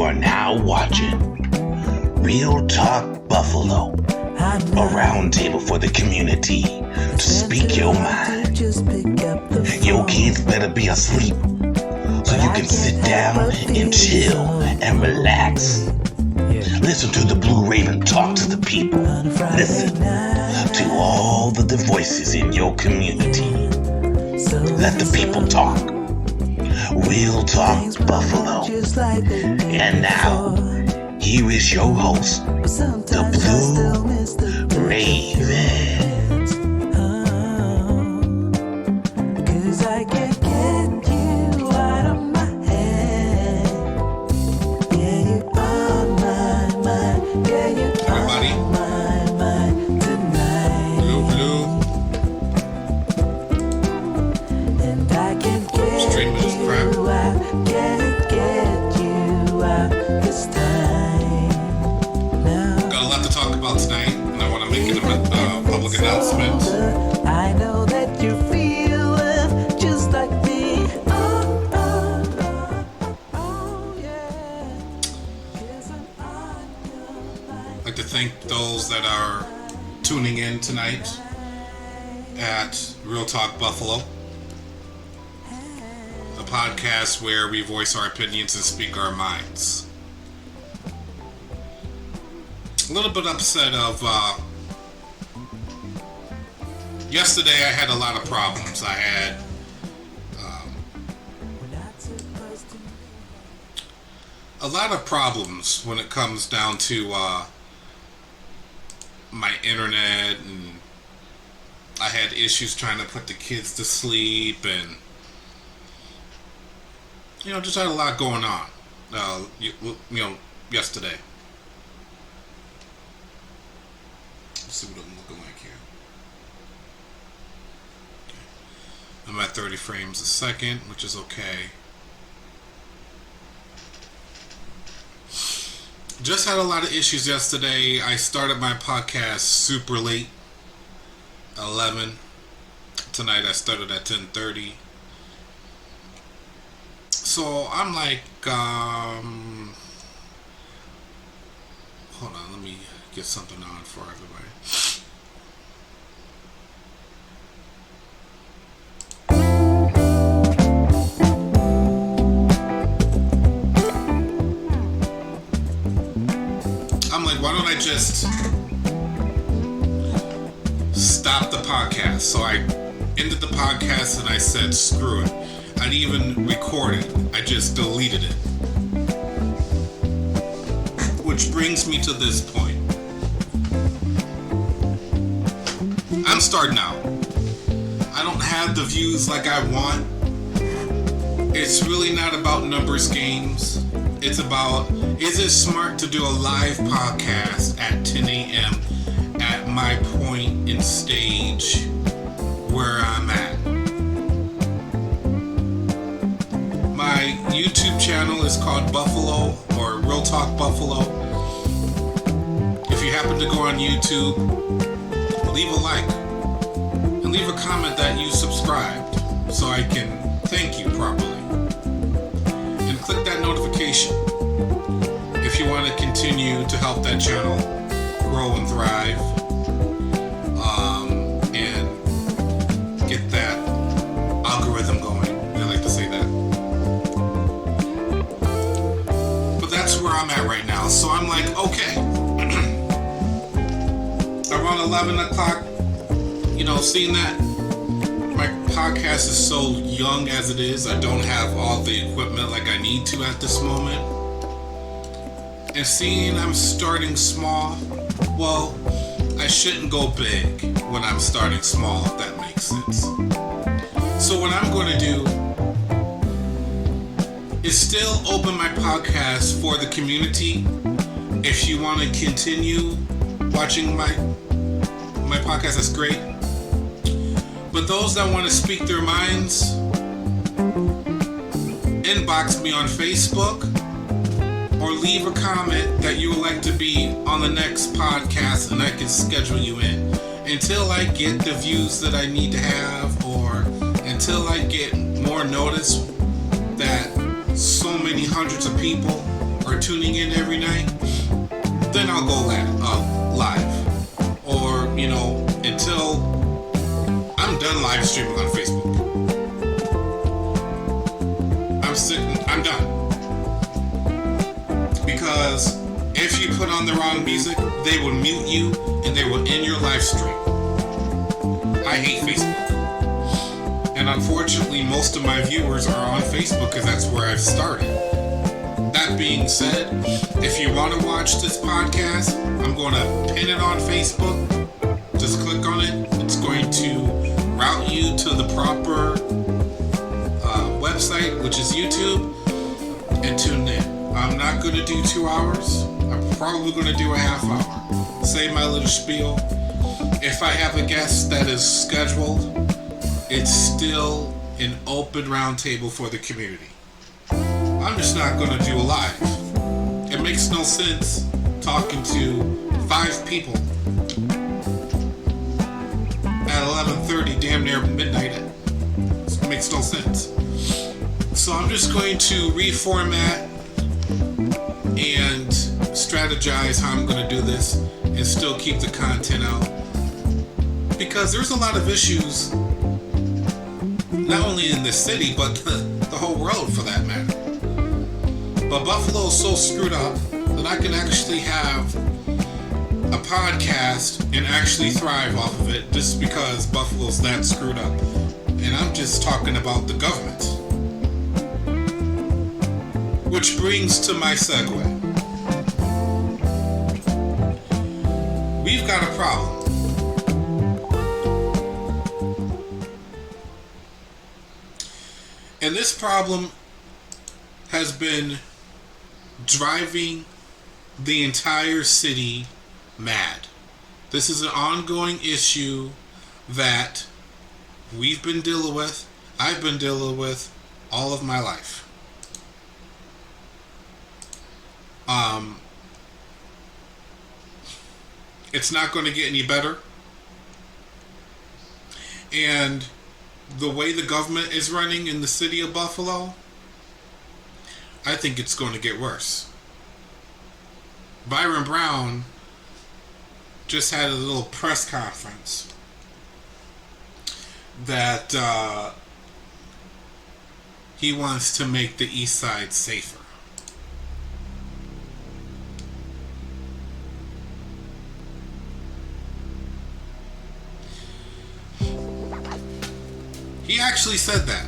You are now watching Real Talk Buffalo, a roundtable for the community to speak your mind. Your kids better be asleep so you can sit down and chill and relax. Listen to the Blue Raven talk to the people. Listen to all the voices in your community. Let the people talk. Real Talk Buffalo. And now, here is your host, the Blue Raven. That are tuning in tonight at Real Talk Buffalo, a podcast where we voice our opinions and speak our minds. A little bit upset of yesterday. I had a lot of problems. I had a lot of problems when it comes down to my internet, and I had issues trying to put the kids to sleep, and just had a lot going on yesterday. Let's see what I'm looking like here. Okay. I'm at 30 frames a second, which is okay. Just had a lot of issues yesterday. I started my podcast super late, 11. Tonight I started at 10:30. So I'm like, hold on, let me get something on for everybody. Why don't I just stop the podcast? So I ended the podcast and I said, screw it. I didn't even record it. I just deleted it. Which brings me to this point. I'm starting out. I don't have the views like I want. It's really not about numbers games. It's about, is it smart to do a live podcast at 10 a.m. at my point in stage where I'm at? My YouTube channel is called Buffalo, or Real Talk Buffalo. If you happen to go on YouTube, leave a like and leave a comment that you subscribed so I can thank you properly. And click that notification if you want to continue to help that channel grow and thrive, and get that algorithm going. I like to say that. But that's where I'm at right now. So I'm like, okay. Around 11 o'clock, seeing that my podcast is so young as it is, I don't have all the equipment like I need to at this moment. And seeing I'm starting small, well, I shouldn't go big when I'm starting small, if that makes sense. So what I'm going to do is still open my podcast for the community. If you want to continue watching my podcast, that's great. But those that want to speak their minds, inbox me on Facebook or leave a comment that you would like to be on the next podcast and I can schedule you in. Until I get the views that I need to have, or until I get more notice that so many hundreds of people are tuning in every night, then I'll go live. Or, until I'm done live streaming on Facebook. I'm done. Because if you put on the wrong music, they will mute you and they will end your live stream. I hate Facebook. And unfortunately, most of my viewers are on Facebook because that's where I've started. That being said, if you want to watch this podcast, I'm going to pin it on Facebook. Just click on it. It's going to route you to the proper website, which is YouTube, and tune in. I'm not going to do 2 hours. I'm probably going to do a half hour. Say my little spiel. If I have a guest that is scheduled, it's still an open roundtable for the community. I'm just not going to do a live. It makes no sense talking to 5 people at 11:30, damn near midnight. It makes no sense. So I'm just going to reformat and strategize how I'm going to do this and still keep the content out. Because there's a lot of issues, not only in this city, but the whole world for that matter. But Buffalo is so screwed up that I can actually have a podcast and actually thrive off of it just because Buffalo's that screwed up. And I'm just talking about the government. Which brings to my segue. We've got a problem. And this problem has been driving the entire city mad. This is an ongoing issue that we've been dealing with, I've been dealing with all of my life. It's not going to get any better. And the way the government is running in the city of Buffalo, I think it's going to get worse. Byron Brown just had a little press conference that he wants to make the east side safer. He actually said that.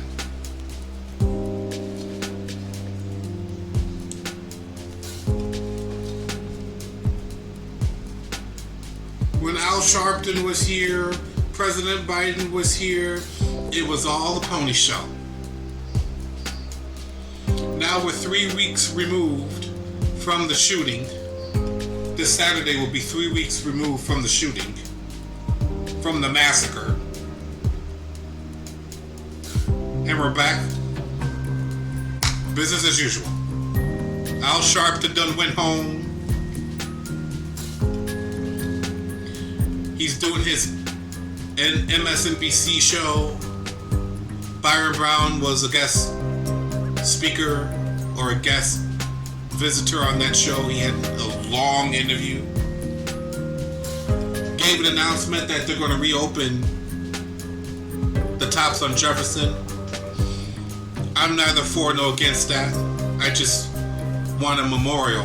When Al Sharpton was here, President Biden was here, it was all a pony show. Now we're 3 weeks removed from the shooting. This Saturday will be 3 weeks removed from the shooting, from the massacre. And we're back. Business as usual. Al Sharpton done went home. He's doing his MSNBC show. Byron Brown was a guest speaker or a guest visitor on that show. He had a long interview. Gave an announcement that they're going to reopen the Tops on Jefferson. I'm neither for nor against that. I just want a memorial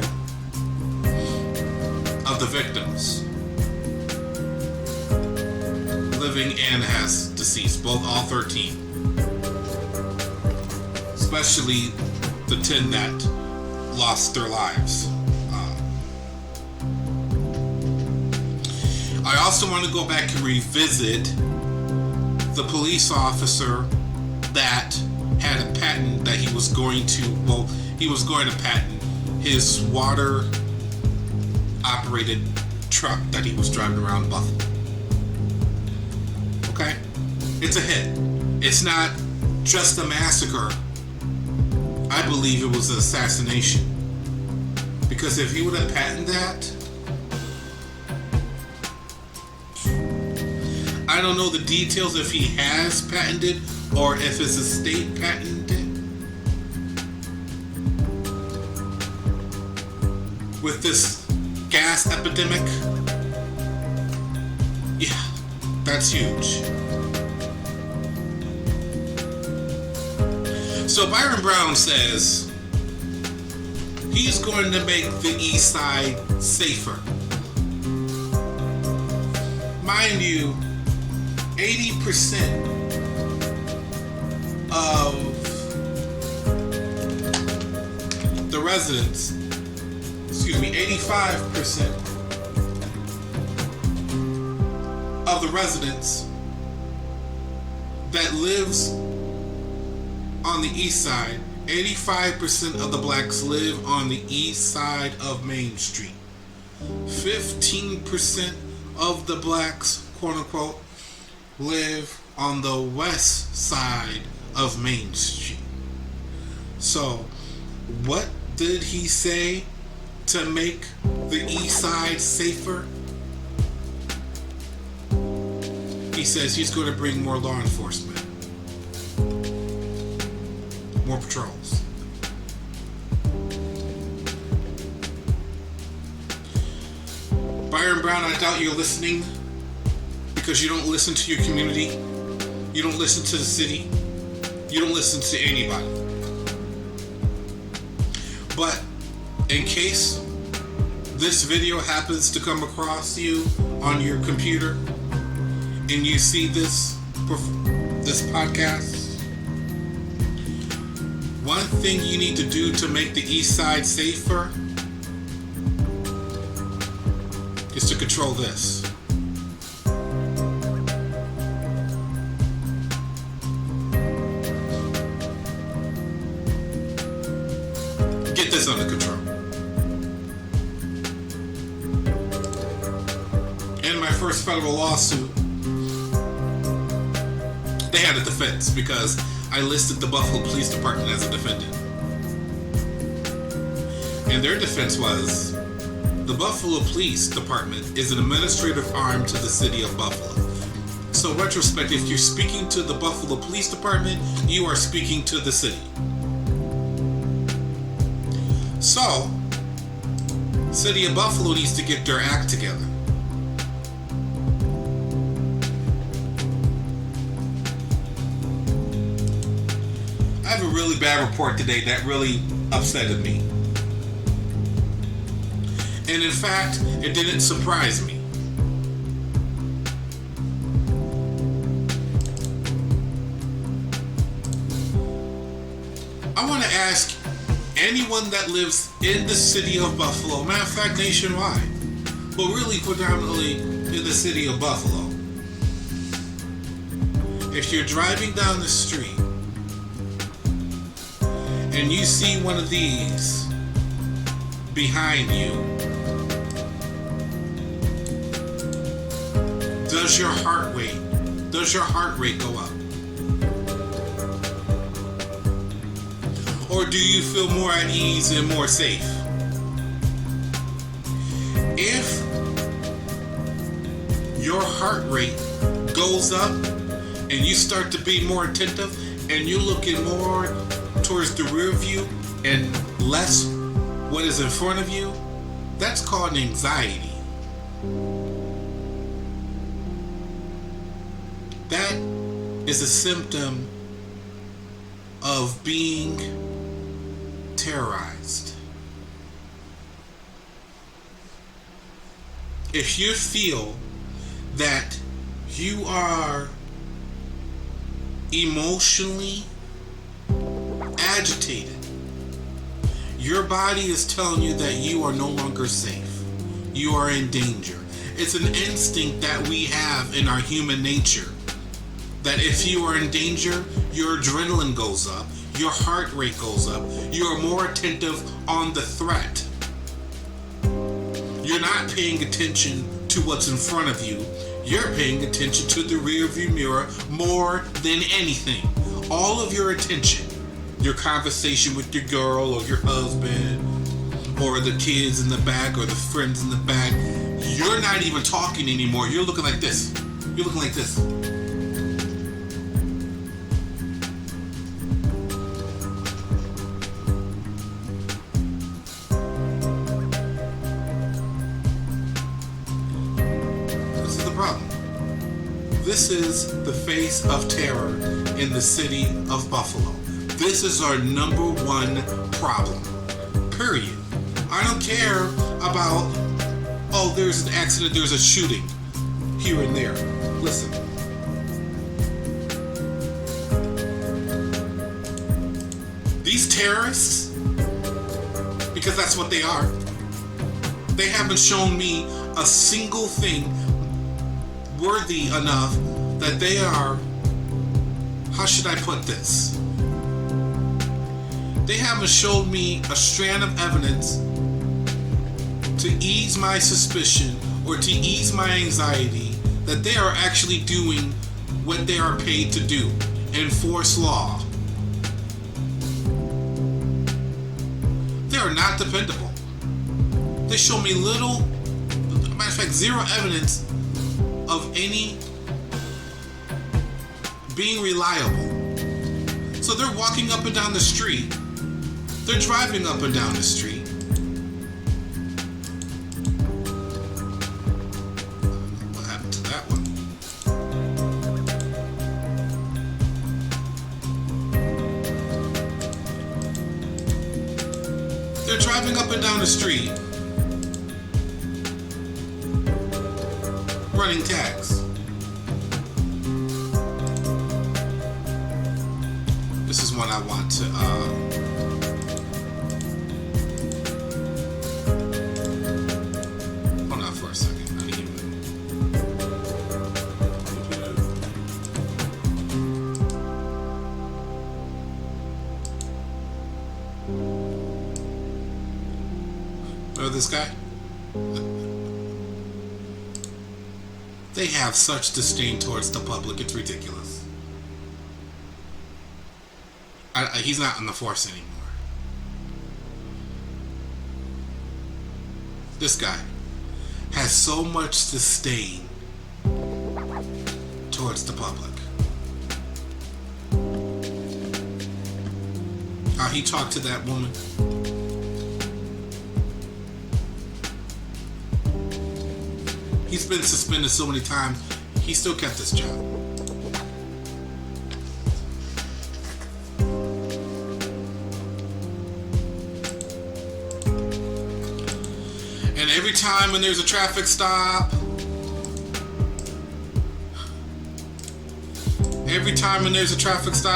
of the victims, living and as deceased, both all 13, especially the 10 that lost their lives. I also want to go back and revisit the police officer that had a patent that he was going to patent his water operated truck that he was driving around Buffalo. Okay? It's a hit. It's not just a massacre. I believe it was an assassination. Because if he would have patented that, I don't know the details if he has patented or if it's a state patented. with this gas epidemic, yeah, that's huge. So Byron Brown says he's going to make the east side safer. Mind you, 80% of the residents, 85% of the residents that lives on the east side, 85% of the blacks live on the east side of Main Street. 15% of the blacks, quote unquote, live on the west side of Main Street. So, what did he say to make the east side safer? He says he's going to bring more law enforcement, more patrols. Byron Brown, I doubt you're listening because you don't listen to your community, you don't listen to the city, you don't listen to anybody. But in case this video happens to come across you on your computer and you see this podcast, one thing you need to do to make the east side safer is to control this. Get this under control. In my first federal lawsuit, they had a defense because I listed the Buffalo Police Department as a defendant. And their defense was, the Buffalo Police Department is an administrative arm to the city of Buffalo. So, retrospect, if you're speaking to the Buffalo Police Department, you are speaking to the city. So, city of Buffalo needs to get their act together. I have a really bad report today that really upsetted me. And in fact, it didn't surprise me. I want to ask anyone that lives in the city of Buffalo, matter of fact nationwide, but really predominantly in the city of Buffalo, if you're driving down the street and you see one of these behind you, does your heart rate go up? Or do you feel more at ease and more safe? If your heart rate goes up and you start to be more attentive and you're looking more towards the rear view and less what is in front of you, that's called anxiety. That is a symptom of being terrorized. If you feel that you are emotionally agitated, your body is telling you that you are no longer safe. You are in danger. It's an instinct that we have in our human nature, that if you are in danger, your adrenaline goes up, your heart rate goes up, you are more attentive on the threat. You're not paying attention to what's in front of you. You're paying attention to the rear view mirror more than anything. All of your attention, your conversation with your girl or your husband or the kids in the back or the friends in the back, you're not even talking anymore. You're looking like this. You're looking like this. This is the face of terror in the city of Buffalo. This is our number one problem. Period. I don't care about, oh, there's an accident, there's a shooting here and there. Listen. These terrorists, because that's what they are, they haven't shown me a single thing worthy enough that they are, how should I put this? They haven't showed me a strand of evidence to ease my suspicion or to ease my anxiety that they are actually doing what they are paid to do, enforce law. They are not dependable. They show me little, matter of fact, zero evidence of any being reliable. So they're walking up and down the street. They're driving up and down the street. What happened to that one? They're driving up and down the street, running tags. This is one I want to hold on for a second. Not even. Remember this guy? They have such disdain towards the public, it's ridiculous. He's not in the force anymore. This guy has so much disdain towards the public. How he talked to that woman. He's been suspended so many times, he still kept his job. And every time when there's a traffic stop,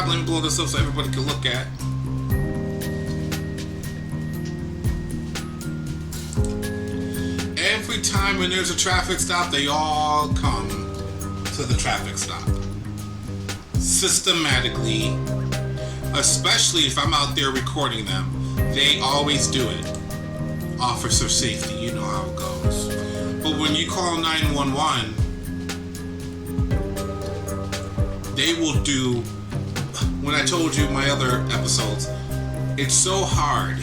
let me blow this up so everybody can look at. Every time when there's a traffic stop, they all come to the traffic stop. Systematically, especially if I'm out there recording them, they always do it. Officer safety, you know how it goes. But when you call 911, they will do, when I told you my other episodes, it's so hard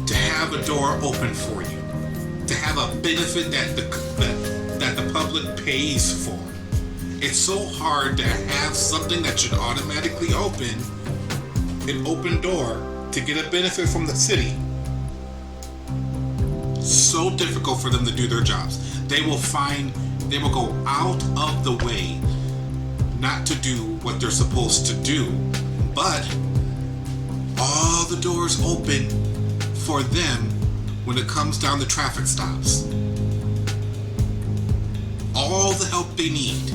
to have a door open for you, to have a benefit that the public pays for. It's so hard to have something that should automatically open, an open door, to get a benefit from the city. So difficult for them to do their jobs. They will go out of the way not to do what they're supposed to do, but all the doors open for them when it comes down to traffic stops. All the help they need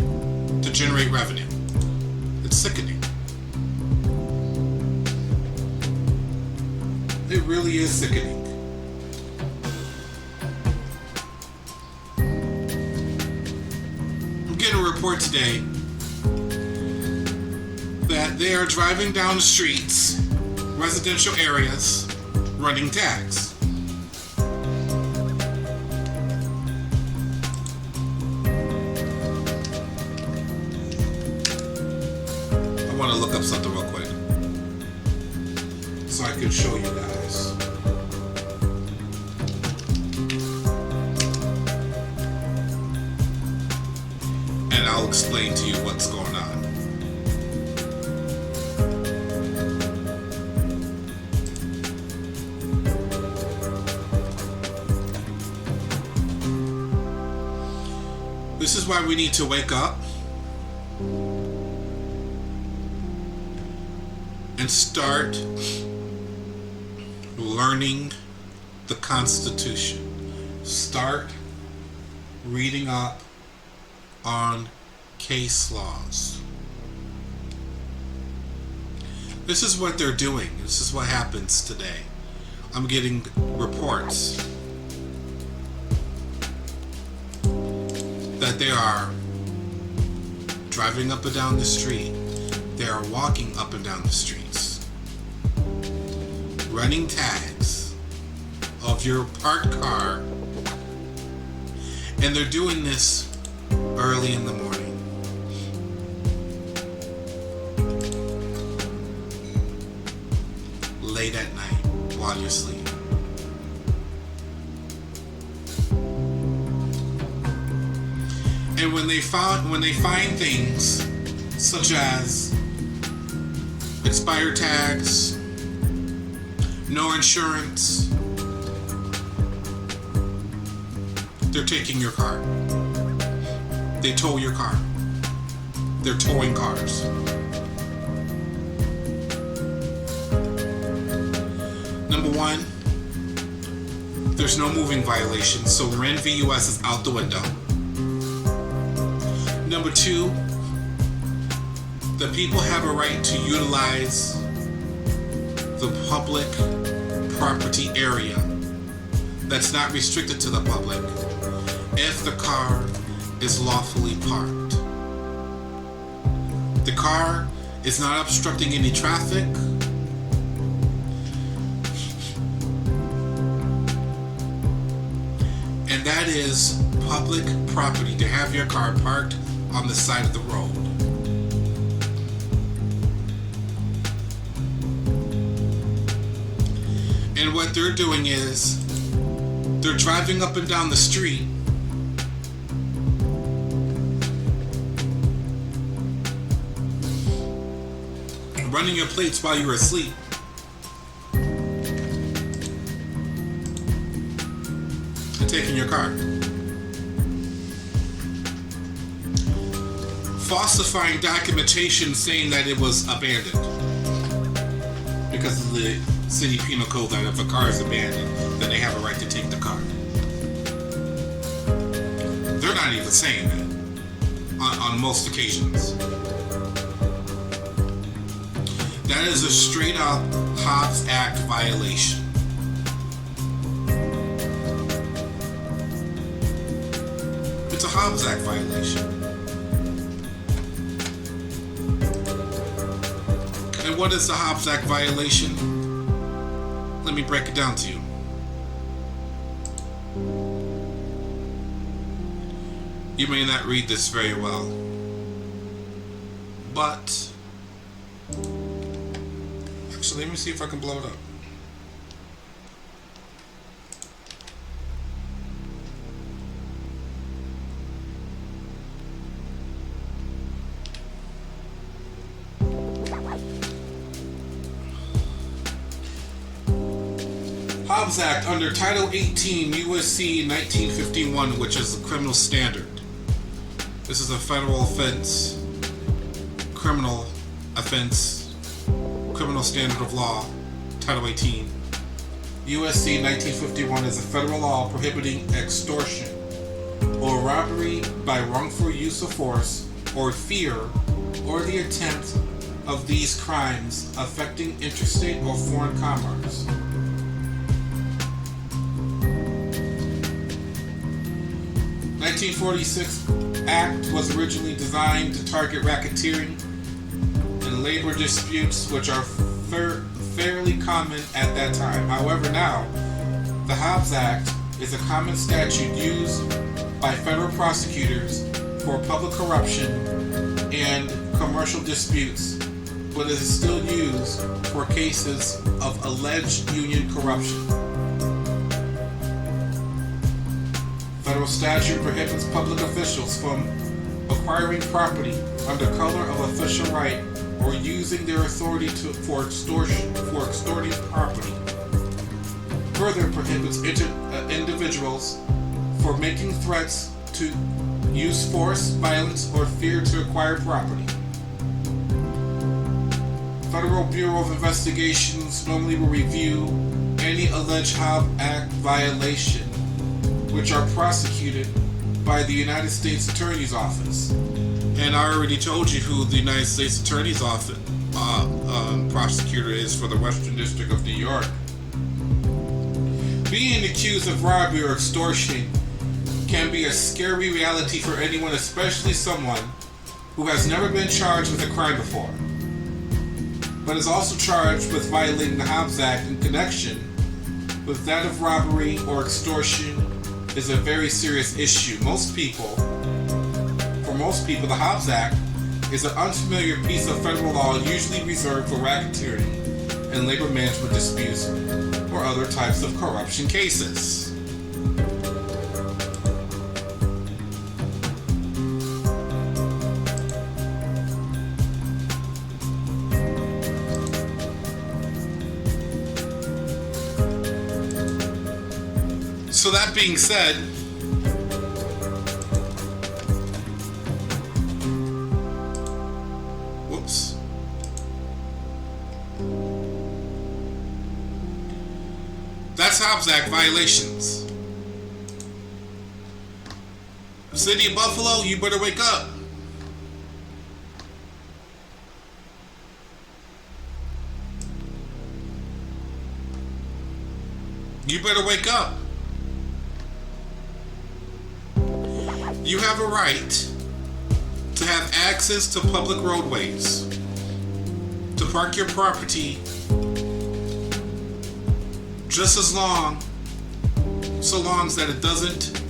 to generate revenue. It's sickening. It really is sickening. I'm getting a report today that they are driving down the streets, residential areas, running tags. I want to look up something real quick so I can show you guys. And I'll explain to you what's going on. This is why we need to wake up and start learning the Constitution. Start reading up on case laws. This is what they're doing. This is what happens today. I'm getting reports that they are driving up and down the street. They are walking up and down the streets, running tags of your parked car, and they're doing this early in the morning. Late at night while you're sleeping. And when they find things such as expired tags, no insurance, they're taking your car. They tow your car. They're towing cars. Number one, there's no moving violation, so REN VUS is out the window. Number two, the people have a right to utilize the public property area that's not restricted to the public if the car is lawfully parked. The car is not obstructing any traffic. And that is public property to have your car parked on the side of the road. And what they're doing is they're driving up and down the street running your plates while you're asleep. And taking your car. Falsifying documentation saying that it was abandoned. Because of the city penal code that if a car is abandoned, then they have a right to take the car. They're not even saying that on most occasions. That is a straight up Hobbs Act violation. It's a Hobbs Act violation. And what is the Hobbs Act violation? Let me break it down to you. You may not read this very well, but actually, let me see if I can blow it up. Hobbs Act under Title 18 USC 1951, which is a criminal standard. This is a federal offense, criminal offense, criminal standard of law, Title 18. USC 1951 is a federal law prohibiting extortion or robbery by wrongful use of force or fear or the attempt of these crimes affecting interstate or foreign commerce. 1946 Act was originally designed to target racketeering and labor disputes, which are fairly common at that time. However, now, the Hobbs Act is a common statute used by federal prosecutors for public corruption and commercial disputes, but it is still used for cases of alleged union corruption. Federal statute prohibits public officials from acquiring property under color of official right or using their authority for extorting property. Further prohibits individuals for making threats to use force, violence, or fear to acquire property. Federal Bureau of Investigations normally will review any alleged Hobbs Act violation, which are prosecuted by the United States Attorney's Office. And I already told you who the United States Attorney's Office prosecutor is for the Western District of New York. Being accused of robbery or extortion can be a scary reality for anyone, especially someone who has never been charged with a crime before, but is also charged with violating the Hobbs Act in connection with that of robbery or extortion is a very serious issue. For most people, the Hobbs Act is an unfamiliar piece of federal law usually reserved for racketeering and labor management disputes or other types of corruption cases. So that being said, whoops. That's Hobbs Act violations. City of Buffalo, you better wake up. You better wake up. You have a right to have access to public roadways, to park your property just so long as that it doesn't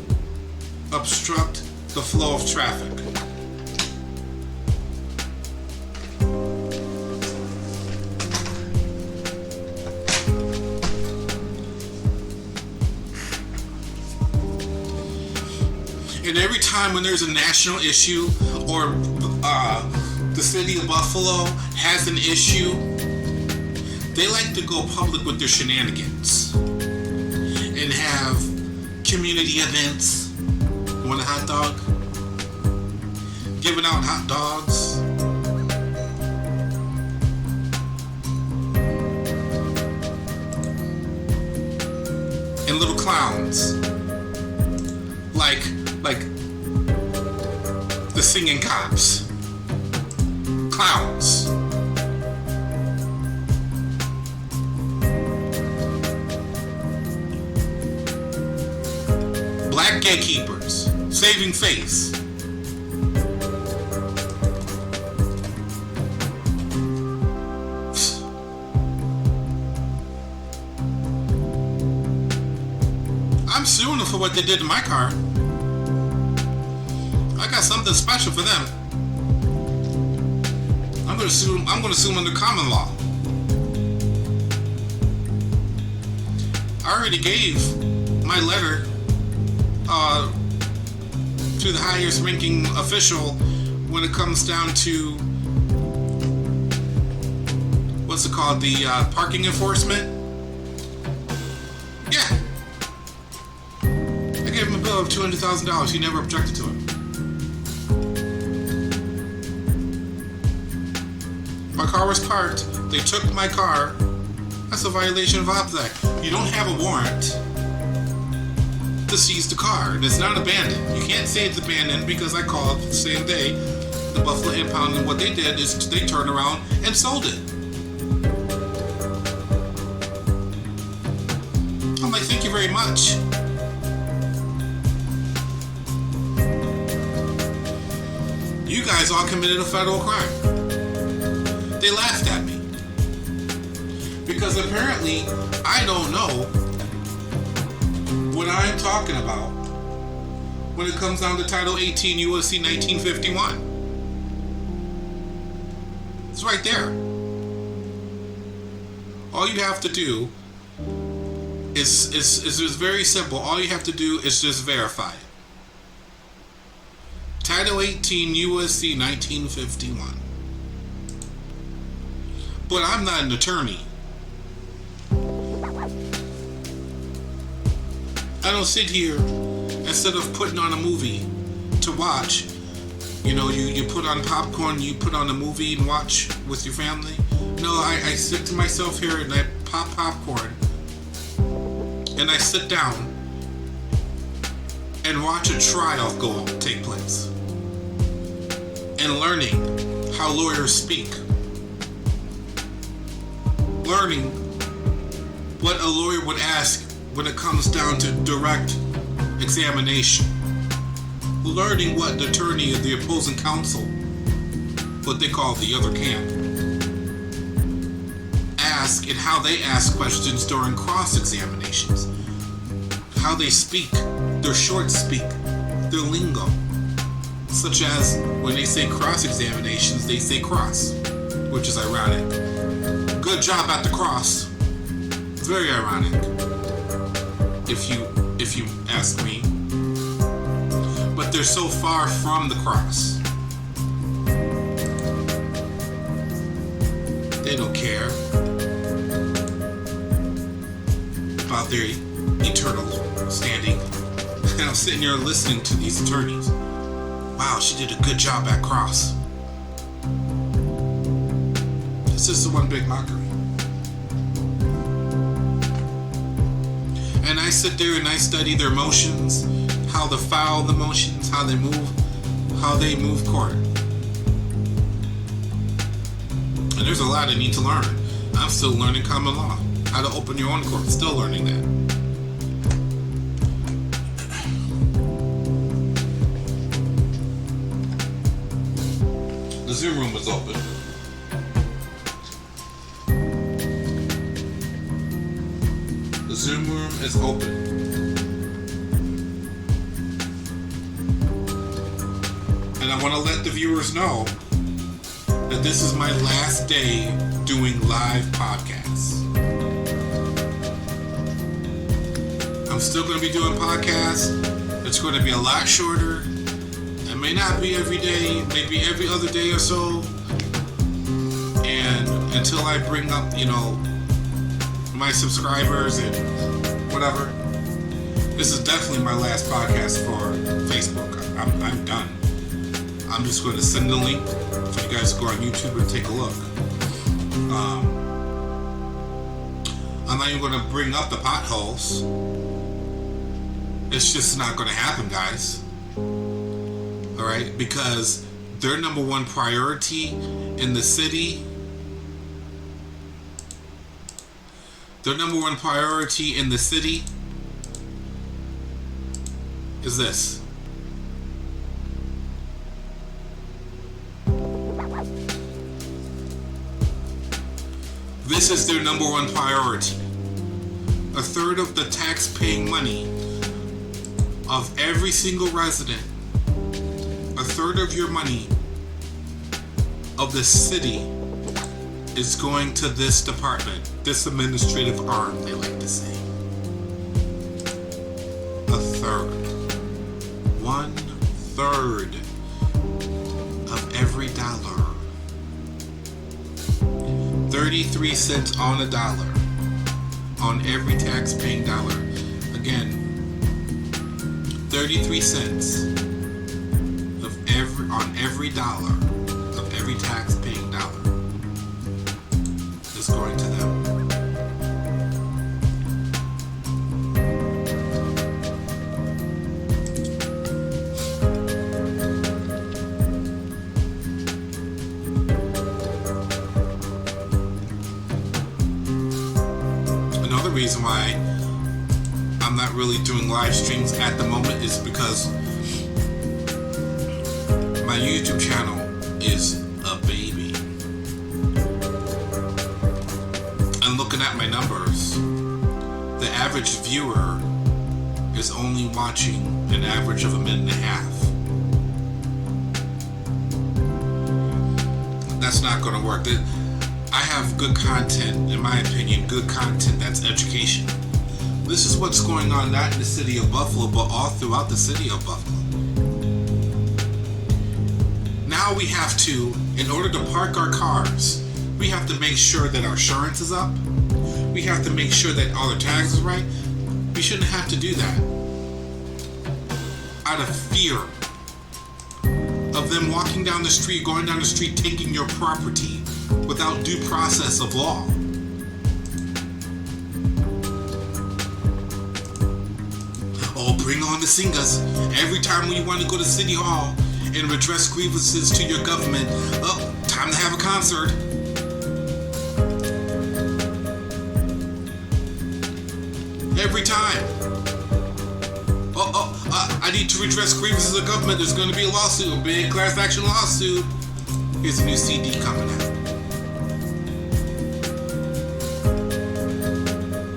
obstruct the flow of traffic. And every time when there's a national issue or the city of Buffalo has an issue, they like to go public with their shenanigans and have community events. Want a hot dog? Giving out hot dogs. And little clowns. Like the singing cops. Clowns. Black gatekeepers. Saving face. I'm suing them for what they did to my car. I got something special for them. I'm gonna sue them under common law. I already gave my letter to the highest ranking official when it comes down to what's it called, the parking enforcement. Yeah, I gave him a bill of $200,000. He never objected to it. My car was parked. They took my car. That's a violation of Hobbs Act. You don't have a warrant to seize the car, and it's not abandoned. You can't say it's abandoned because I called the same day the Buffalo Impound, and what they did is they turned around and sold it. I'm like, thank you very much. You guys all committed a federal crime. They laughed at me because apparently I don't know what I'm talking about when it comes down to Title 18 U.S.C. 1951. It's right there. All you have to do is very simple. All you have to do is just verify it. Title 18 U.S.C. 1951. But I'm not an attorney. I don't sit here instead of putting on a movie to watch. You know, you put on popcorn, you put on a movie and watch with your family. No, I sit to myself here and I pop popcorn and I sit down and watch a trial take place. And learning how lawyers speak. Learning what a lawyer would ask when it comes down to direct examination. Learning what the attorney of the opposing counsel, what they call the other camp, ask and how they ask questions during cross-examinations. How they speak, their short speak, their lingo. Such as when they say cross-examinations, they say cross, which is ironic. Good job at the cross. Very ironic, if you ask me. But they're so far from the cross. They don't care about their eternal standing. And I'm sitting here listening to these attorneys. Wow, she did a good job at cross. This is one big mockery. And I sit there and I study their motions, how to file the motions, how they move court. And there's a lot I need to learn. I'm still learning common law, how to open your own court, still learning that. The Zoom room was open. The Zoom room is open. And I want to let the viewers know that this is my last day doing live podcasts. I'm still going to be doing podcasts. It's going to be a lot shorter. It may not be every day, maybe every other day or so. And until I bring up, my subscribers and whatever, this is definitely my last podcast for Facebook. I'm done. I'm just going to send the link for you guys to go on YouTube and take a look. I'm not even going to bring up the potholes. It's just not going to happen, guys. Alright? Because their number one priority in the city, is this. This is their number one priority. A third of the tax-paying money of every single resident, a third of your money of the city is going to this department, this administrative arm, they like to say. A third. 1/3 of every dollar. 33 cents on a dollar. On every tax-paying dollar. Again, 33 cents on every dollar of every tax-paying dollar is going to them. Another reason why I'm not really doing live streams at the moment is because my YouTube channel is a baby. And looking at my numbers, the average viewer is only watching an average of 1.5 minutes. That's not going to work. I have good content, in my opinion, good content that's educational. This is what's going on not in the city of Buffalo, but all throughout the city of Buffalo. Now we have to, in order to park our cars, we have to make sure that our insurance is up. We have to make sure that all our tags is right. We shouldn't have to do that. Out of fear of them walking down the street, going down the street, taking your property without due process of law. Oh, bring on the singers. Every time when you want to go to City Hall and redress grievances to your government, oh, time to have a concert. Every time. I need to redress grievances of the government. There's going to be a lawsuit, a big class action lawsuit. Here's a new CD coming out.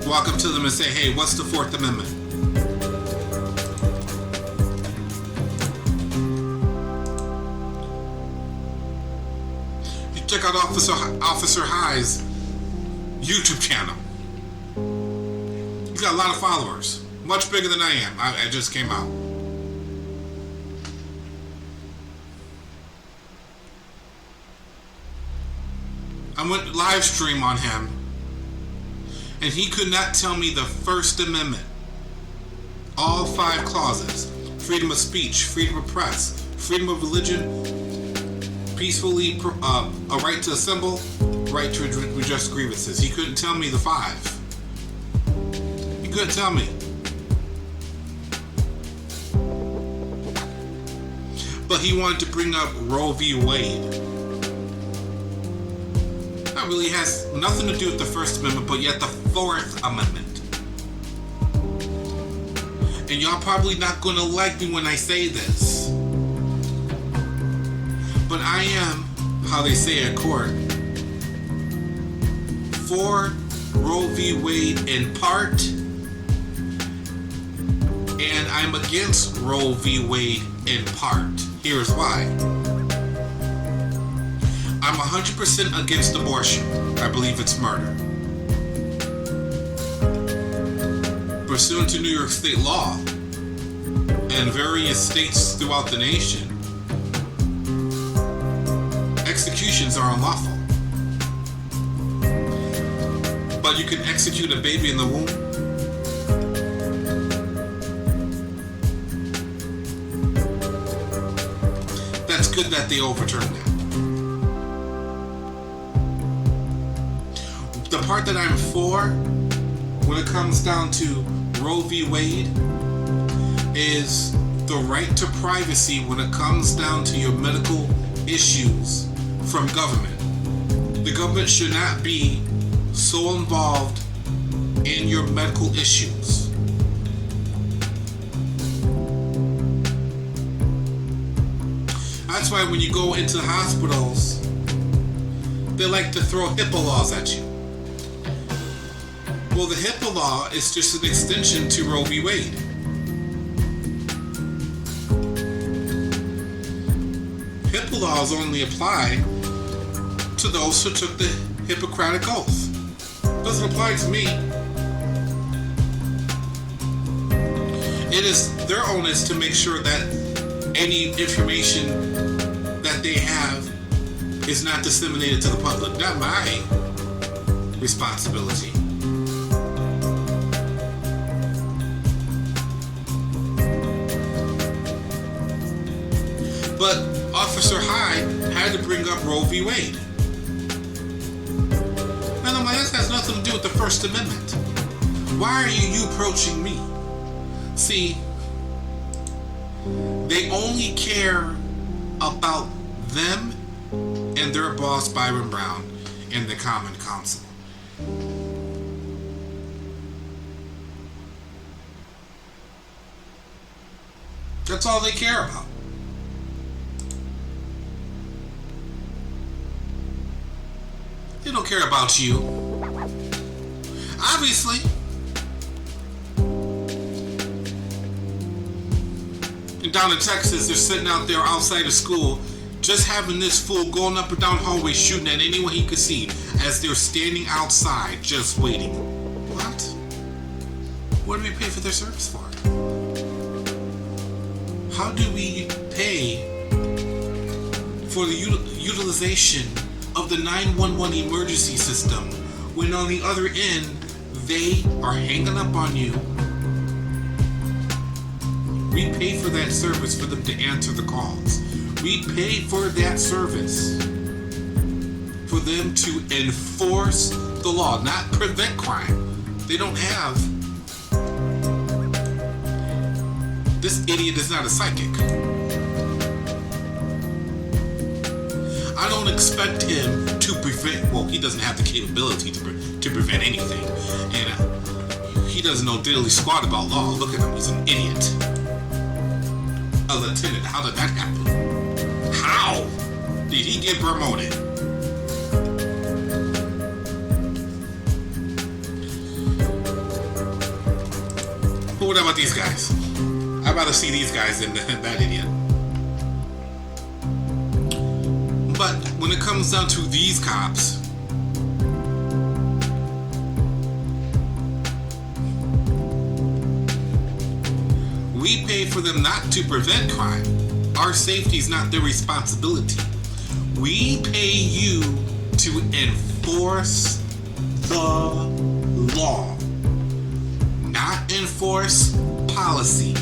Walk up to them and say, hey, what's the Fourth Amendment? You check out Officer High's YouTube channel. He's got a lot of followers. Much bigger than I am. I just came out. I went live stream on him, and he could not tell me the First Amendment. All 5 clauses. Freedom of speech, freedom of press, freedom of religion, peacefully, a right to assemble, right to redress grievances. He couldn't tell me the 5. He couldn't tell me. But he wanted to bring up Roe v. Wade. That really has nothing to do with the First Amendment, but yet the Fourth Amendment. And y'all probably not gonna like me when I say this, but I am, how they say at court, for Roe v. Wade in part, and I'm against Roe v. Wade in part. Here's why. I'm 100% against abortion. I believe it's murder. Pursuant to New York state law and various states throughout the nation, executions are unlawful. But you can execute a baby in the womb. That's good that they overturned that. The part that I'm for, when it comes down to Roe v. Wade, is the right to privacy when it comes down to your medical issues from government. The government should not be so involved in your medical issues. That's why when you go into the hospitals, they like to throw HIPAA laws at you. Well, the HIPAA law is just an extension to Roe v. Wade. HIPAA laws only apply to those who took the Hippocratic Oath. Doesn't apply to me. It is their onus to make sure that any information that they have is not disseminated to the public. Not my responsibility. But Officer Hyde had to bring up Roe v. Wade. And I'm like, this has nothing to do with the First Amendment. Why are you approaching me? See, they only care about them and their boss, Byron Brown, and the Common Council. That's all they care about. They don't care about you. Obviously. And down in Texas, they're sitting out there outside of school, just having this fool going up and down hallways shooting at anyone he could see as they're standing outside just waiting. What? What do we pay for their service for? How do we pay for the utilization of the 911 emergency system when on the other end they are hanging up on you? We pay for that service for them to answer the calls. We pay for that service. For them to enforce the law, not prevent crime. They don't have. This idiot is not a psychic. I don't expect him to prevent, well, he doesn't have the capability to prevent anything. And he doesn't know diddly squat about law. Look at him, he's an idiot. A lieutenant, how did that happen? How did he get promoted? But what about these guys? I'd rather see these guys than that idiot. But when it comes down to these cops, we pay for them not to prevent crime. Our safety is not their responsibility. We pay you to enforce the law, not enforce policy.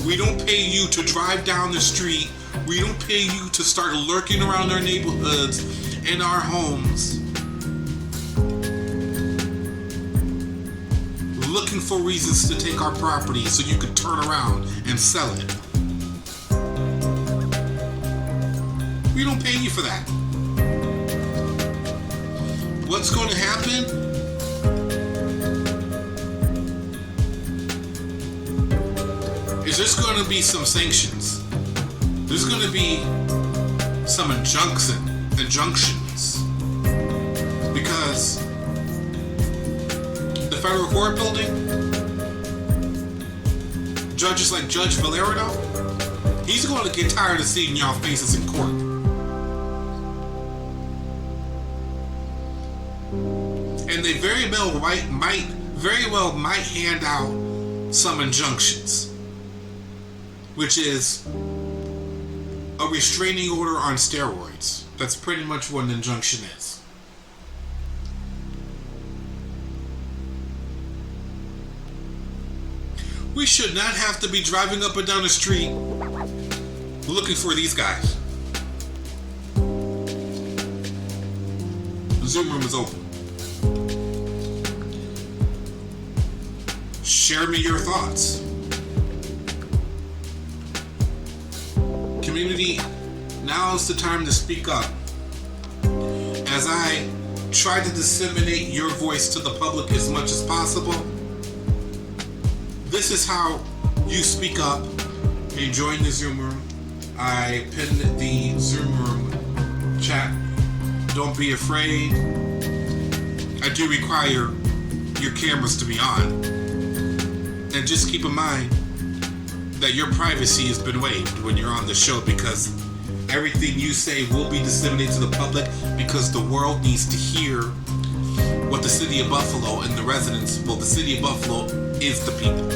We don't pay you to drive down the street. We don't pay you to start lurking around our neighborhoods and our homes, looking for reasons to take our property so you could turn around and sell it. We don't pay you for that. What's going to happen? Is there's going to be some sanctions. There's going to be some injunctions. Because the federal court building, judges like Judge Valeriano, he's going to get tired of seeing y'all faces in court. And they very well might hand out some injunctions, which is a restraining order on steroids. That's pretty much what an injunction is. We should not have to be driving up and down the street looking for these guys. The Zoom room is open. Share me your thoughts. Community, now is the time to speak up. As I try to disseminate your voice to the public as much as possible, this is how you speak up and join the Zoom room. I pinned the Zoom room chat. Don't be afraid. I do require your cameras to be on. And just keep in mind that your privacy has been waived when you're on the show, because everything you say will be disseminated to the public, because the world needs to hear what the city of Buffalo and the residents, well, the city of Buffalo is the people.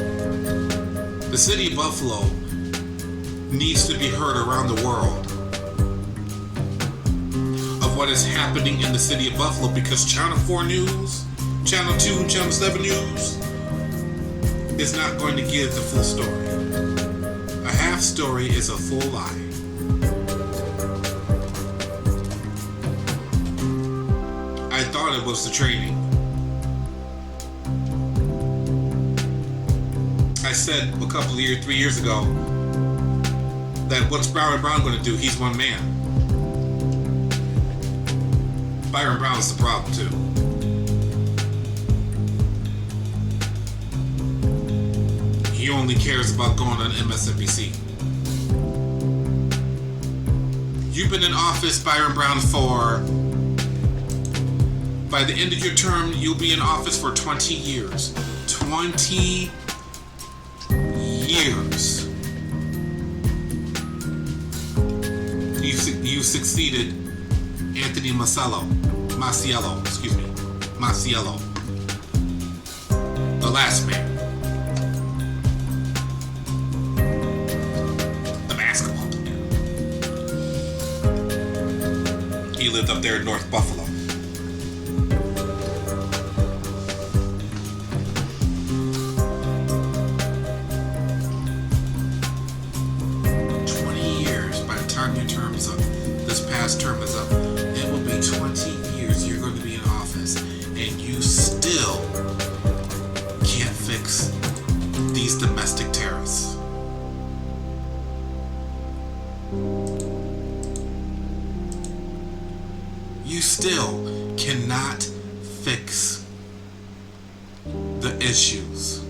The city of Buffalo needs to be heard around the world of what is happening in the city of Buffalo, because Channel 4 News, Channel 2, and Channel 7 News is not going to give the full story. A half story is a full lie. I thought it was the training. I said a couple of years, 3 years ago, that what's Byron Brown going to do? He's one man. Byron Brown is the problem too. He only cares about going on MSNBC. You've been in office, Byron Brown, by the end of your term, you'll be in office for 20 years. 20 years. You succeeded Anthony Maciello, the last man. He lived up there in North Buffalo. time your term is up, this past term is up, it will be 20 years you're going to be in office, and you still can't fix these domestic terrorists. You still cannot fix the issues.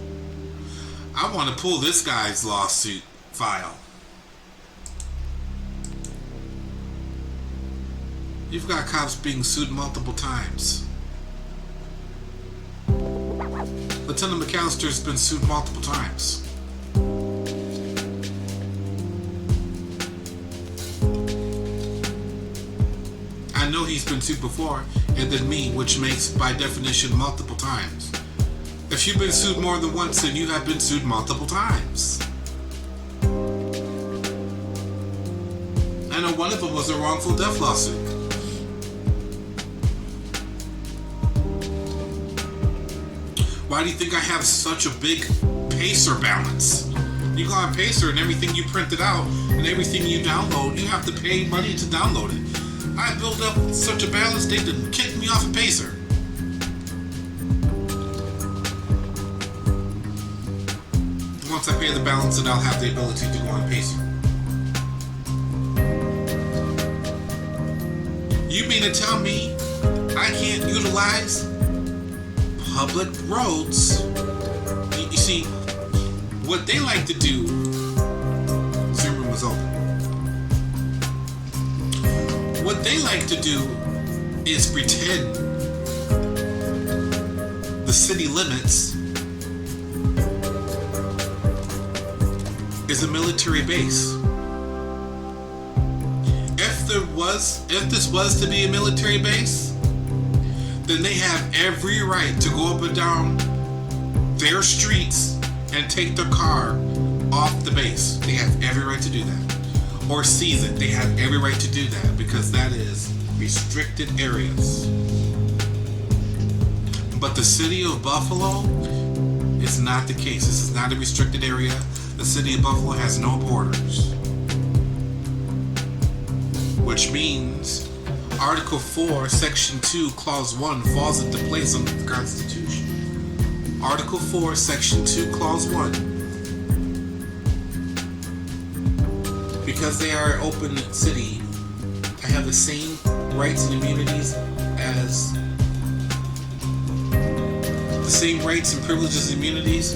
I want to pull this guy's lawsuit file. You've got cops being sued multiple times. Lieutenant McAllister's been sued multiple times. I know he's been sued before, and then me, which makes, by definition, multiple times. If you've been sued more than once, then you have been sued multiple times. I know one of them was a wrongful death lawsuit. Why do you think I have such a big Pacer balance? You go on Pacer and everything you printed out and everything you download, you have to pay money to download it. I built up such a balance, they didn't kick me off of Pacer. Once I pay the balance, then I'll have the ability to go on Pacer. You mean to tell me I can't utilize public roads? You see, what they like to do, Zoom room was open. What they like to do is pretend the city limits is a military base. If this was to be a military base, then they have every right to go up and down their streets and take their car off the base. They have every right to do that. Or seize it. They have every right to do that because that is restricted areas. But the city of Buffalo is not the case. This is not a restricted area. The city of Buffalo has no borders. Which means Article 4, Section 2, Clause 1 falls into place under the Constitution. Article 4, Section 2, Clause 1. Because they are an open city, I have the same rights and immunities as the same rights and privileges and immunities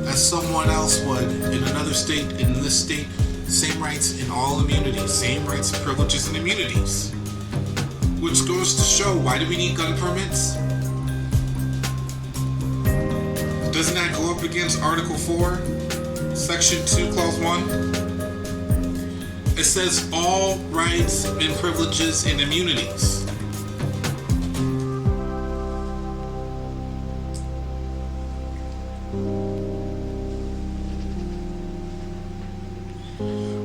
as someone else would in another state, in this state. Same rights in all immunities, same rights and privileges and immunities. Which goes to show, why do we need gun permits? Doesn't that go up against Article 4, Section 2, Clause 1? It says all rights and privileges and immunities.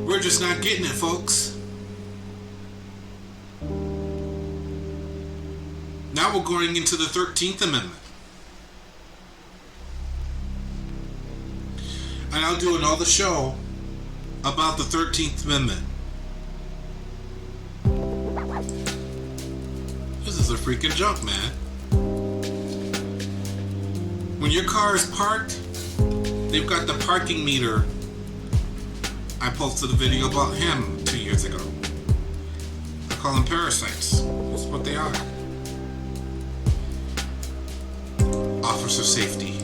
We're just not getting it, folks. Now we're going into the 13th Amendment. And I'll do another show about the 13th Amendment. This is a freaking joke, man. When your car is parked, they've got the parking meter. I posted a video about him 2 years ago. I call them parasites. That's what they are. Officer safety.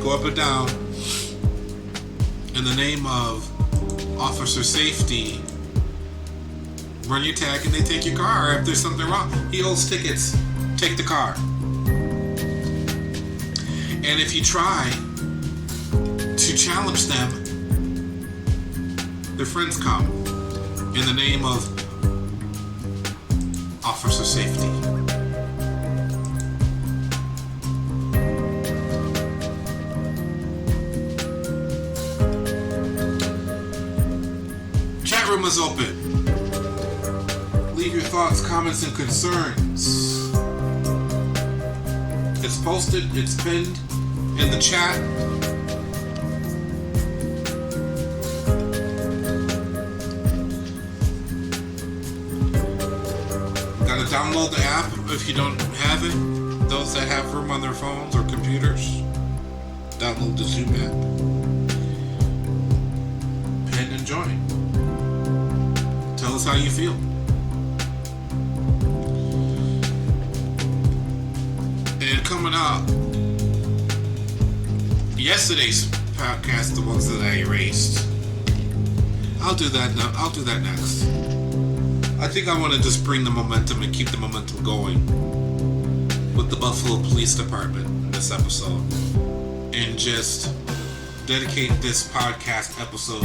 Go up and down in the name of officer safety. Run your tag and they take your car. If there's something wrong, he owes tickets. Take the car. And if you try to challenge them, their friends come in the name of officer safety. Chat room is open. Leave your thoughts, comments, and concerns. It's posted, it's pinned in the chat. Download the app if you don't have it. Those that have room on their phones or computers, download the Zoom app and enjoy. Tell us how you feel. And coming up, yesterday's podcast, the ones that I erased. I'll do that now. I'll do that next. I think I want to just bring the momentum and keep the momentum going with the Buffalo Police Department in this episode, and just dedicate this podcast episode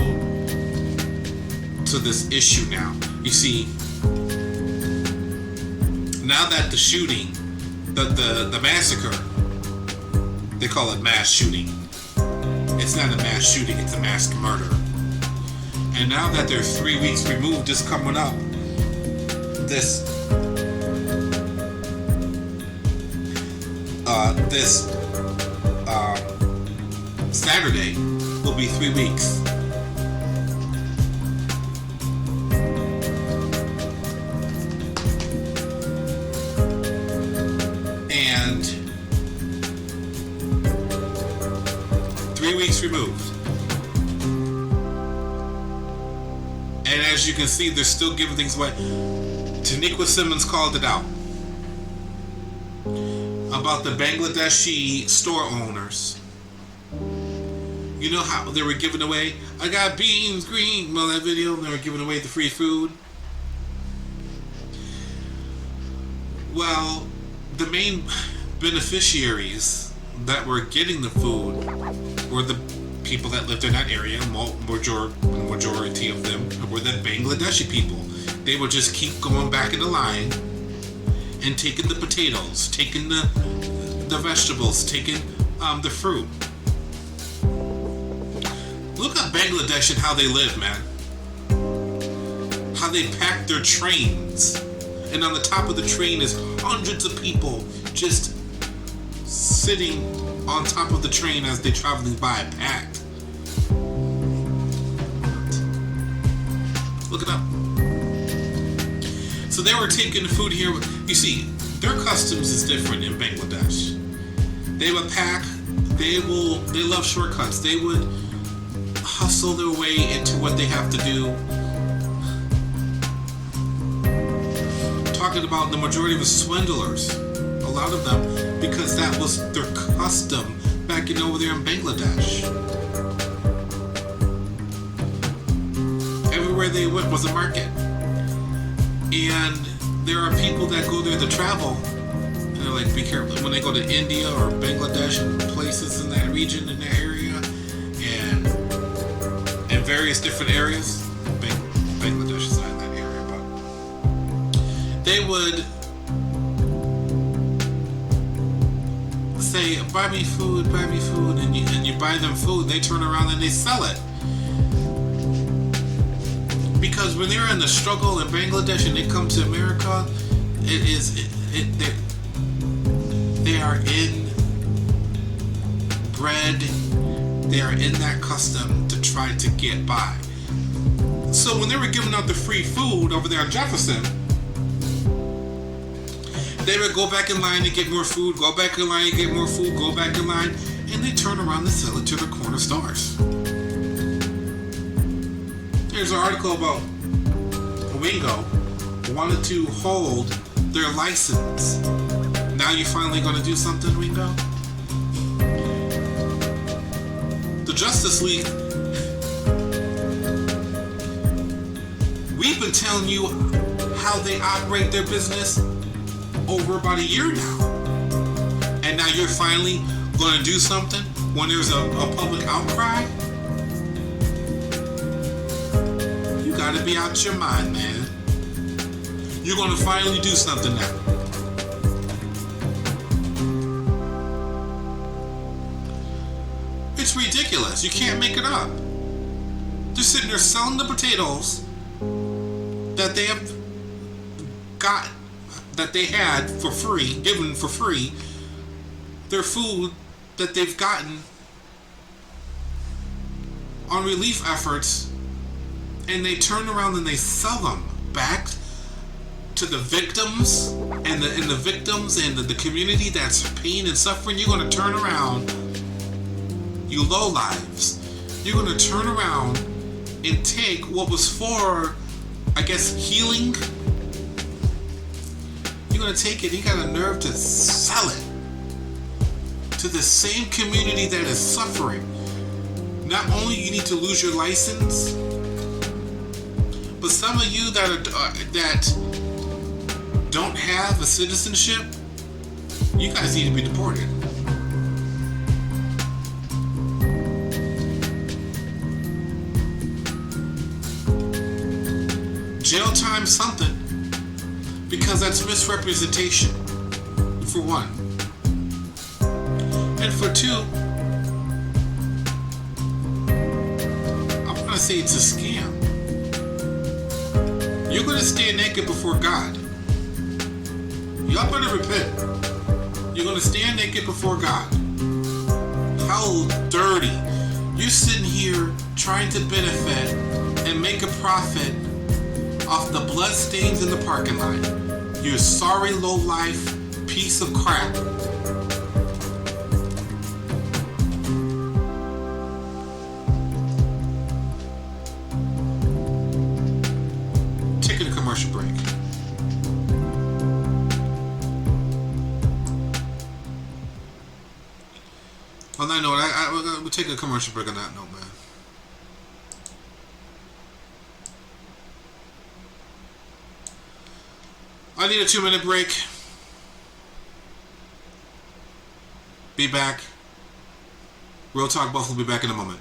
to this issue now. You see, now that the shooting, the massacre, they call it mass shooting. It's not a mass shooting, it's a mass murder. And now that they're 3 weeks removed, just coming up, this Saturday will be 3 weeks. And 3 weeks removed. And as you can see, they're still giving things away. Taniqua Simmons called it out about the Bangladeshi store owners. You know how they were giving away, I got beans, green, well, that video, they were giving away the free food. Well, the main beneficiaries that were getting the food were the people that lived in that area. Majority of them were the Bangladeshi people. They would just keep going back in the line and taking the potatoes, taking the vegetables, taking the fruit. Look at Bangladesh and how they live, man. How they pack their trains. And on the top of the train is hundreds of people just sitting on top of the train as they're traveling by, packed. Look it up. So they were taking the food here. You see, their customs is different in Bangladesh. They would pack. They love shortcuts. They would hustle their way into what they have to do. Talking about the majority of the swindlers, a lot of them, because that was their custom back in over there in Bangladesh. Everywhere they went was a market. And there are people that go there to travel, and they're like, be careful when they go to India or Bangladesh and places in that region, in that area, and in various different areas. Bangladesh is not in that area, but they would say, buy me food, and you buy them food. They turn around and they sell it. Because when they're in the struggle in Bangladesh and they come to America, they are inbred. They are in that custom to try to get by. So when they were giving out the free food over there on Jefferson, they would go back in line to get more food, go back in line to get more food, go back in line, and they turn around and sell it to the corner stores. There's an article about Wingo wanted to hold their license. Now you're finally going to do something, Wingo? The Justice League, we've been telling you how they operate their business over about a year now. And now you're finally going to do something when there's a public outcry? You gotta be out your mind, man. You're gonna finally do something now. It's ridiculous. You can't make it up. They're sitting there selling the potatoes that they have got, that they had for free, given for free. Their food that they've gotten on relief efforts, and they turn around and they sell them back to the victims and the victims and the community that's pain and suffering, you're going to turn around, you low lives. You're going to turn around and take what was for, I guess, healing. You're going to take it, you got a nerve to sell it to the same community that is suffering. Not only you need to lose your license, but some of you that don't have a citizenship, you guys need to be deported. Jail time something, because that's misrepresentation, for one. And for two, I'm gonna say it's a scam. You're gonna stand naked before God. Y'all better repent. You're gonna stand naked before God. How dirty. You're sitting here trying to benefit and make a profit off the blood stains in the parking lot. You sorry low-life piece of crap. Taking a commercial break. On that note, we'll take a commercial break on that note, man. I need a 2-minute break. Be back. Real Talk Buffalo will be back in a moment.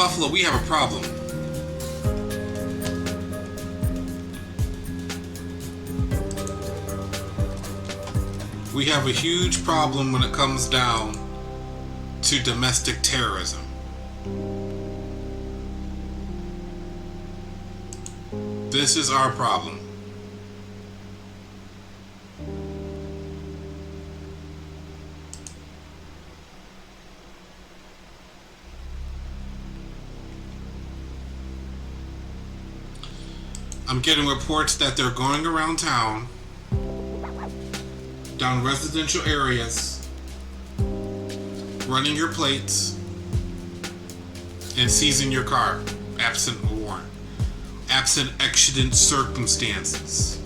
Buffalo, we have a problem. We have a huge problem when it comes down to domestic terrorism. This is our problem. I'm getting reports that they're going around town, down residential areas, running your plates, and seizing your car, absent a warrant, absent exigent circumstances.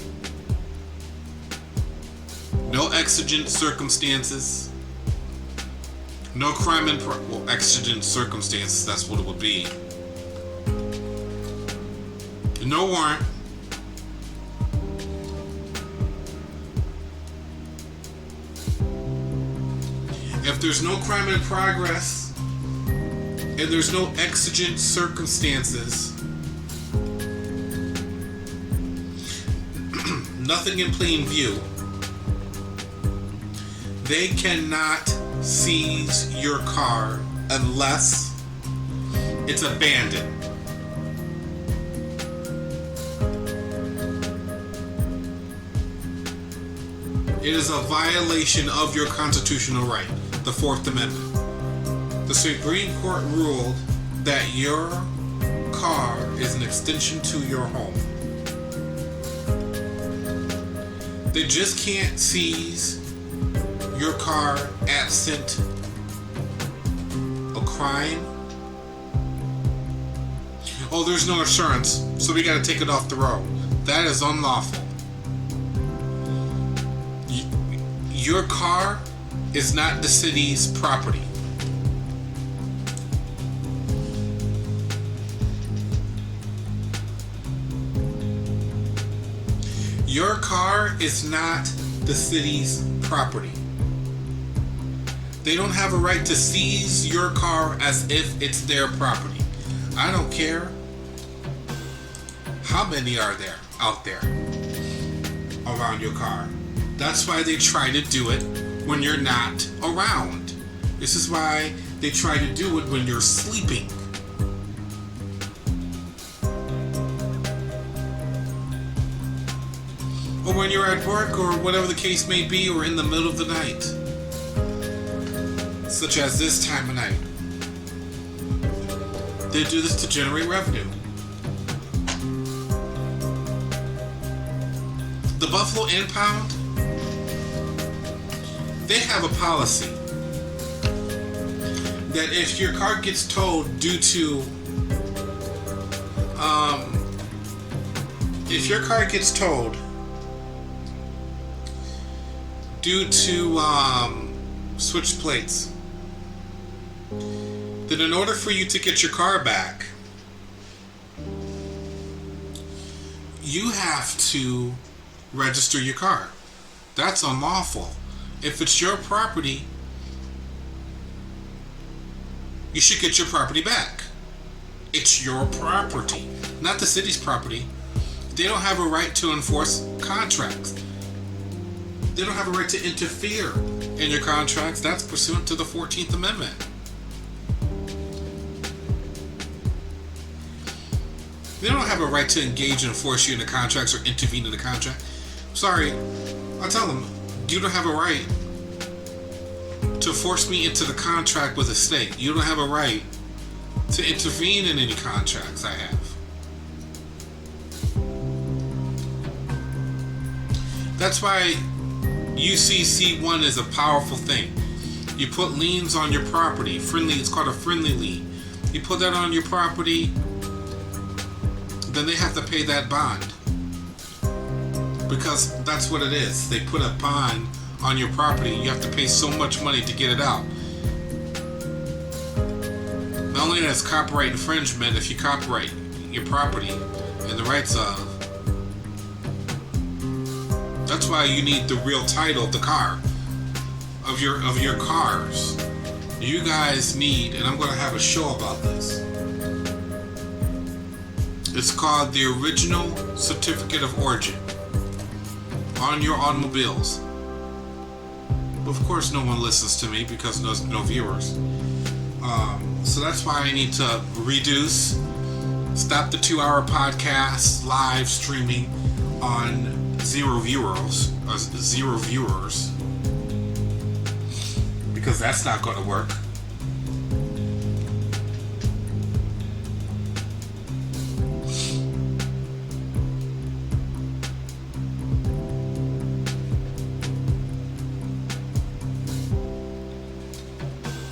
No exigent circumstances. No crime in well, exigent circumstances, that's what it would be. No warrant. If there's no crime in progress and there's no exigent circumstances, nothing in plain view, they cannot seize your car unless it's abandoned. It is a violation of your constitutional right, the Fourth Amendment. The Supreme Court ruled that your car is an extension to your home. They just can't seize your car absent a crime. Oh, there's no insurance, so we gotta take it off the road. That is unlawful. Your car is not the city's property. Your car is not the city's property. They don't have a right to seize your car as if it's their property. I don't care how many are there out there around your car. That's why they try to do it when you're not around. This is why they try to do it when you're sleeping. Or when you're at work, or whatever the case may be, or in the middle of the night. Such as this time of night. They do this to generate revenue. The Buffalo Impound, they have a policy that if your car gets towed due to switched plates, then in order for you to get your car back, you have to register your car. That's unlawful. If it's your property, you should get your property back. It's your property, not the city's property. They don't have a right to enforce contracts. They don't have a right to interfere in your contracts. That's pursuant to the 14th Amendment. They don't have a right to engage and force you into contracts or intervene in the contract. Sorry, I tell them, you don't have a right to force me into the contract with the state. You don't have a right to intervene in any contracts I have. That's why UCC1 is a powerful thing. You put liens on your property. It's called a friendly lien. You put that on your property, then they have to pay that bond. Because that's what it is. They put a bond on your property. You have to pay so much money to get it out. Not only that's copyright infringement if you copyright your property and the rights of. That's why you need the real title of the car, of your cars. You guys need, and I'm going to have a show about this. It's called the original certificate of origin on your automobiles. Of course, no one listens to me because there's no viewers. So that's why I need to stop the 2-hour podcast live streaming on zero viewers, because that's not going to work.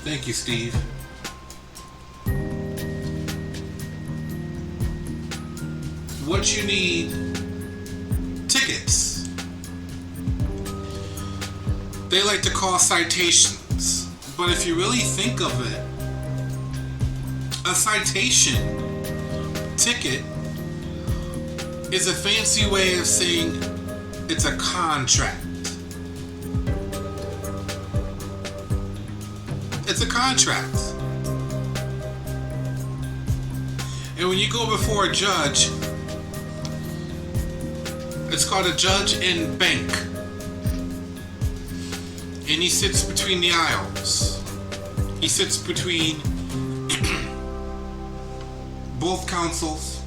Thank you, Steve. What you need: tickets. They like to call citations, but if you really think of it, a citation ticket is a fancy way of saying it's a contract. It's a contract. And when you go before a judge, it's called a judge in bank. And he sits between the aisles. He sits between both counsels.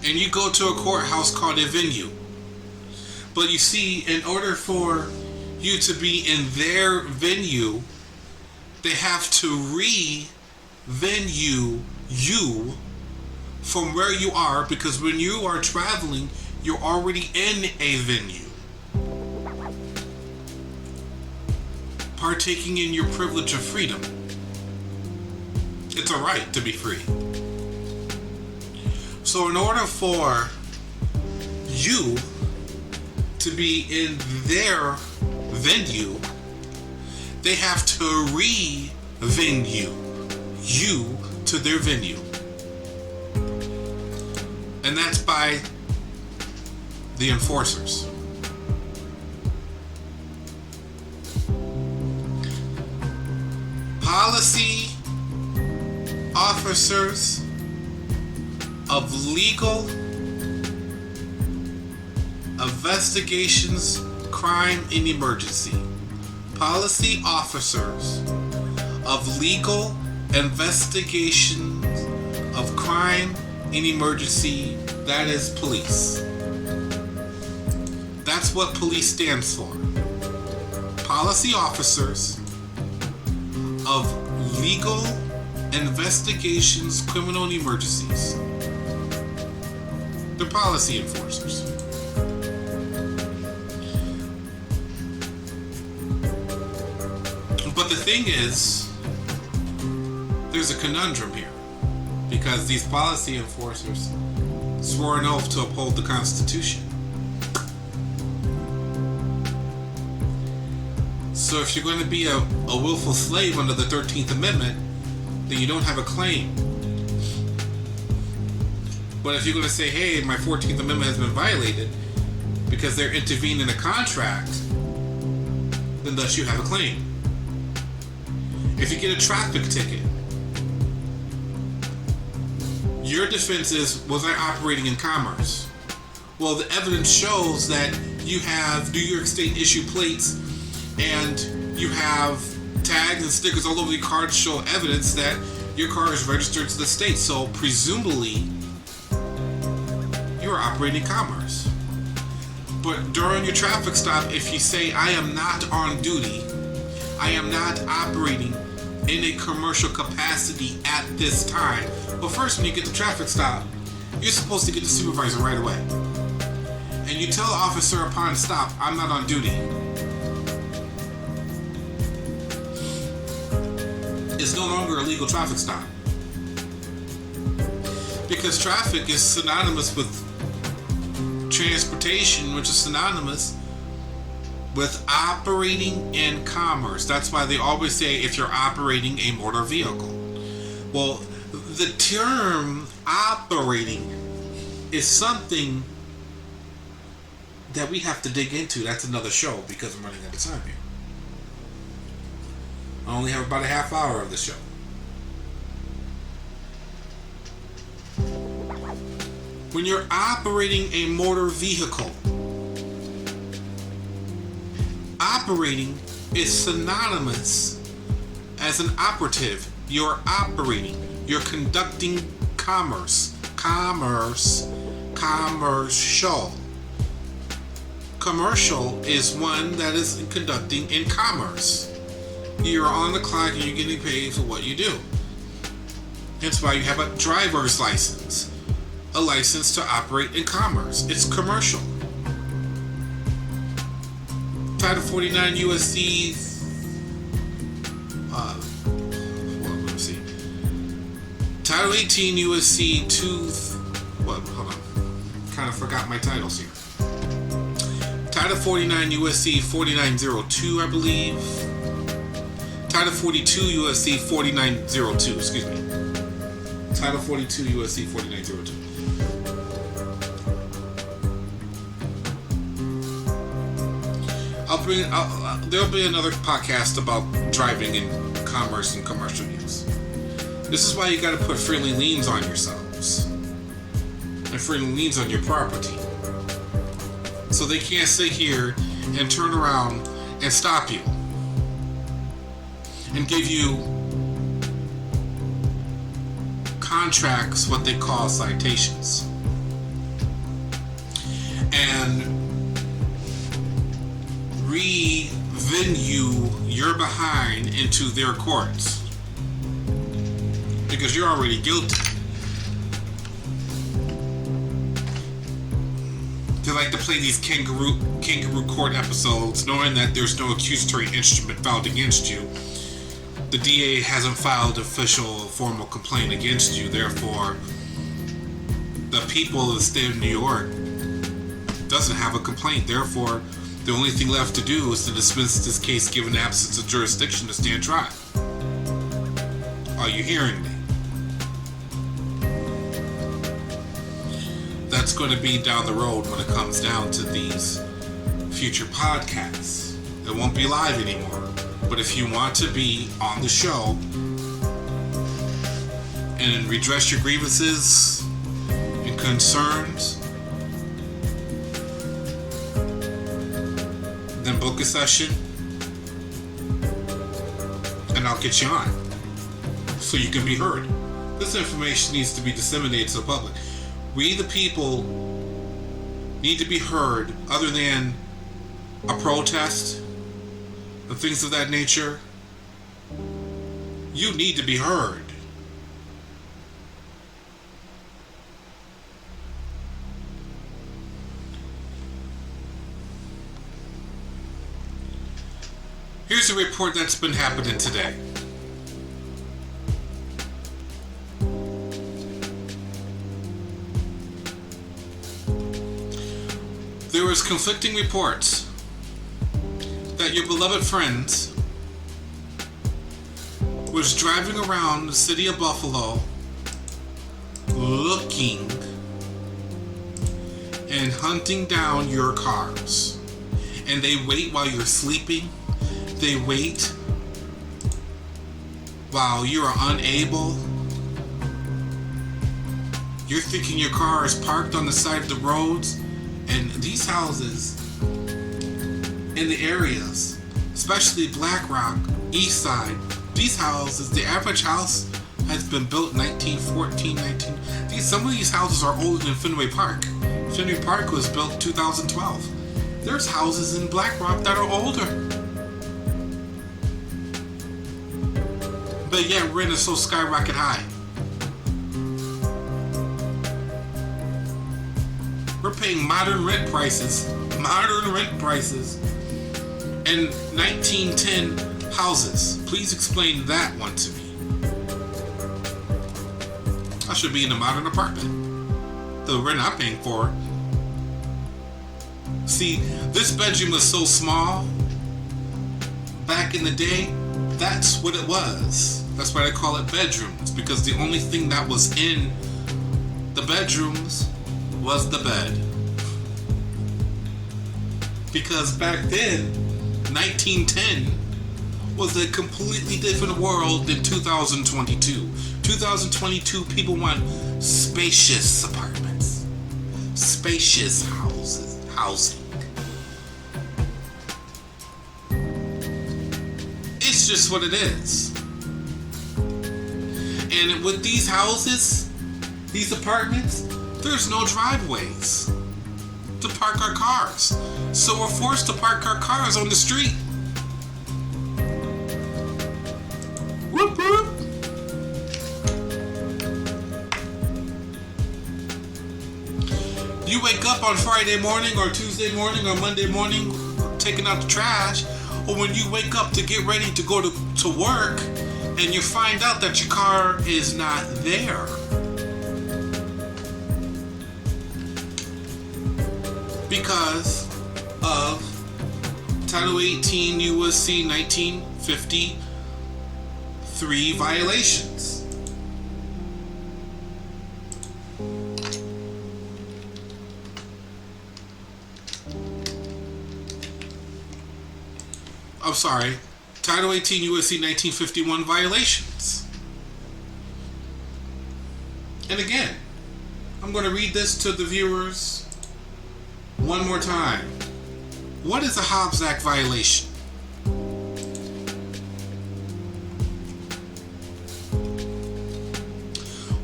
And you go to a courthouse called a venue. But you see, in order for you to be in their venue, they have to re-venue you from where you are, because when you are traveling, you're already in a venue, partaking in your privilege of freedom. It's a right to be free. So in order for you to be in their venue, they have to re-venue you to their venue. And that's by the enforcers. Policy officers of legal investigations, crime, and emergency. Policy officers of legal investigations of crime and emergency, that is police. That's what police stands for. Policy officers of legal investigations, criminal, and emergencies. They're policy enforcers. But the thing is, there's a conundrum here, because these policy enforcers swore an oath to uphold the Constitution. So if you're going to be a willful slave under the 13th Amendment, then you don't have a claim. But if you're going to say, hey, my 14th Amendment has been violated because they're intervening in a contract, then thus you have a claim. If you get a traffic ticket, your defense is, was I operating in commerce? Well, the evidence shows that you have New York State issue plates and you have tags and stickers all over your car to show evidence that your car is registered to the state. So presumably, you are operating in commerce. But during your traffic stop, if you say, I am not on duty, I am not operating in a commercial capacity at this time. But first, when you get the traffic stop, you're supposed to get the supervisor right away. And you tell the officer upon stop, I'm not on duty. It's no longer a legal traffic stop. Because traffic is synonymous with transportation, which is synonymous with operating in commerce. That's why they always say if you're operating a motor vehicle. Well, the term operating is something that we have to dig into. That's another show because I'm running out of time here. I only have about a half hour of the show. When you're operating a motor vehicle, operating is synonymous as an operative. You're operating. You're conducting commerce. Commercial. Commercial is one that is conducting in commerce. You're on the clock and you're getting paid for what you do. That's why you have a driver's license. A license to operate in commerce. It's commercial. Title 49 USC. Let me see. Title 18 USC 2. Hold on. Kind of forgot my titles here. Title 49 USC 4902, I believe. Title 42 USC 4902. Excuse me. Title 42 USC 4902. There'll be another podcast about driving in commerce and commercial use. This is why you got to put friendly liens on yourselves and friendly liens on your property, so they can't sit here and turn around and stop you and give you contracts, what they call citations, and re-venue your behind into their courts because you're already guilty. They like to play these kangaroo court episodes knowing that there's no accusatory instrument filed against you. The DA hasn't filed official formal complaint against you, therefore the people of the state of New York doesn't have a complaint. Therefore, the only thing left to do is to dismiss this case given absence of jurisdiction to stand trial. Are you hearing me? That's going to be down the road when it comes down to these future podcasts. It won't be live anymore. But if you want to be on the show and redress your grievances and concerns, then book a session and I'll get you on so you can be heard. This information needs to be disseminated to the public. We the people need to be heard other than a protest and things of that nature. You need to be heard. Here's a report that's been happening today. There was conflicting reports that your beloved friend was driving around the city of Buffalo looking and hunting down your cars. And they wait while you're sleeping. They wait while you're unable. You're thinking your car is parked on the side of the roads. And these houses in the areas, especially Black Rock, East Side, these houses, the average house has been built 1914, some of these houses are older than Fenway Park. Fenway Park was built 2012. There's houses in Black Rock that are older. But yet rent is so skyrocket high. We're paying modern rent prices in 1910 houses. Please explain that one to me. I should be in a modern apartment. The rent I'm paying for. See, this bedroom was so small back in the day. That's what it was. That's why they call it bedrooms, because the only thing that was in the bedrooms was the bed. Because back then, 1910 was a completely different world than 2022. 2022, people want spacious apartments. spacious housing. It's just what it is. And with these houses, these apartments, there's no driveways to park our cars. So we're forced to park our cars on the street. Whoop whoop. You wake up on Friday morning or Tuesday morning or Monday morning taking out the trash, or when you wake up to get ready to go to work and you find out that your car is not there. Because of Title 18 U.S.C. 1953 violations. I'm sorry, Title 18 U.S.C. 1951 violations. And again, I'm going to read this to the viewers one more time. What is a Hobzac violation?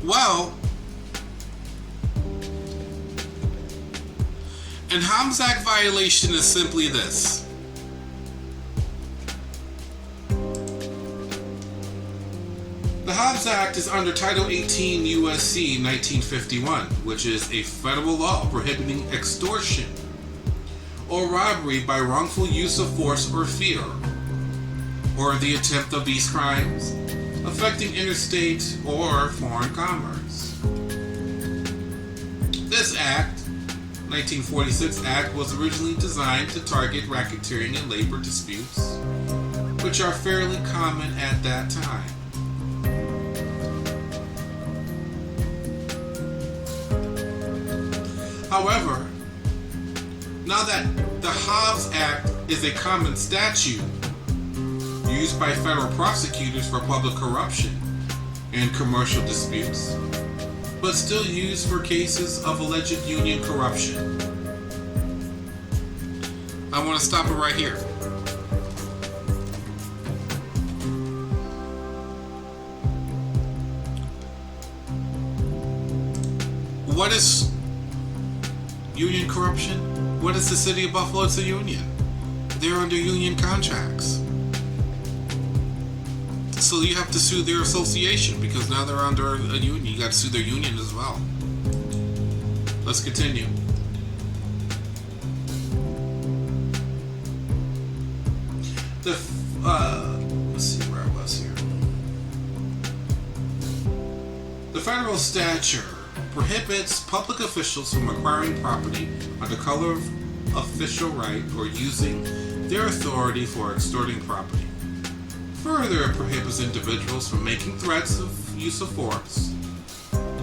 Well, an Hobzac violation is simply this. The Hobbs Act is under Title 18 U.S.C. 1951, which is a federal law prohibiting extortion or robbery by wrongful use of force or fear, or the attempt of these crimes affecting interstate or foreign commerce. This act, 1946 Act, was originally designed to target racketeering and labor disputes, which are fairly common at that time. However, now that the Hobbs Act is a common statute used by federal prosecutors for public corruption and commercial disputes, but still used for cases of alleged union corruption, I want to stop it right here. What is union corruption? What is the city of Buffalo? It's a union. They're under union contracts. So you have to sue their association because now they're under a union. You got to sue their union as well. Let's continue. Let's see where I was here. The federal statute prohibits public officials from acquiring property under color of official right or using their authority for extorting property. Further, it prohibits individuals from making threats of use of force,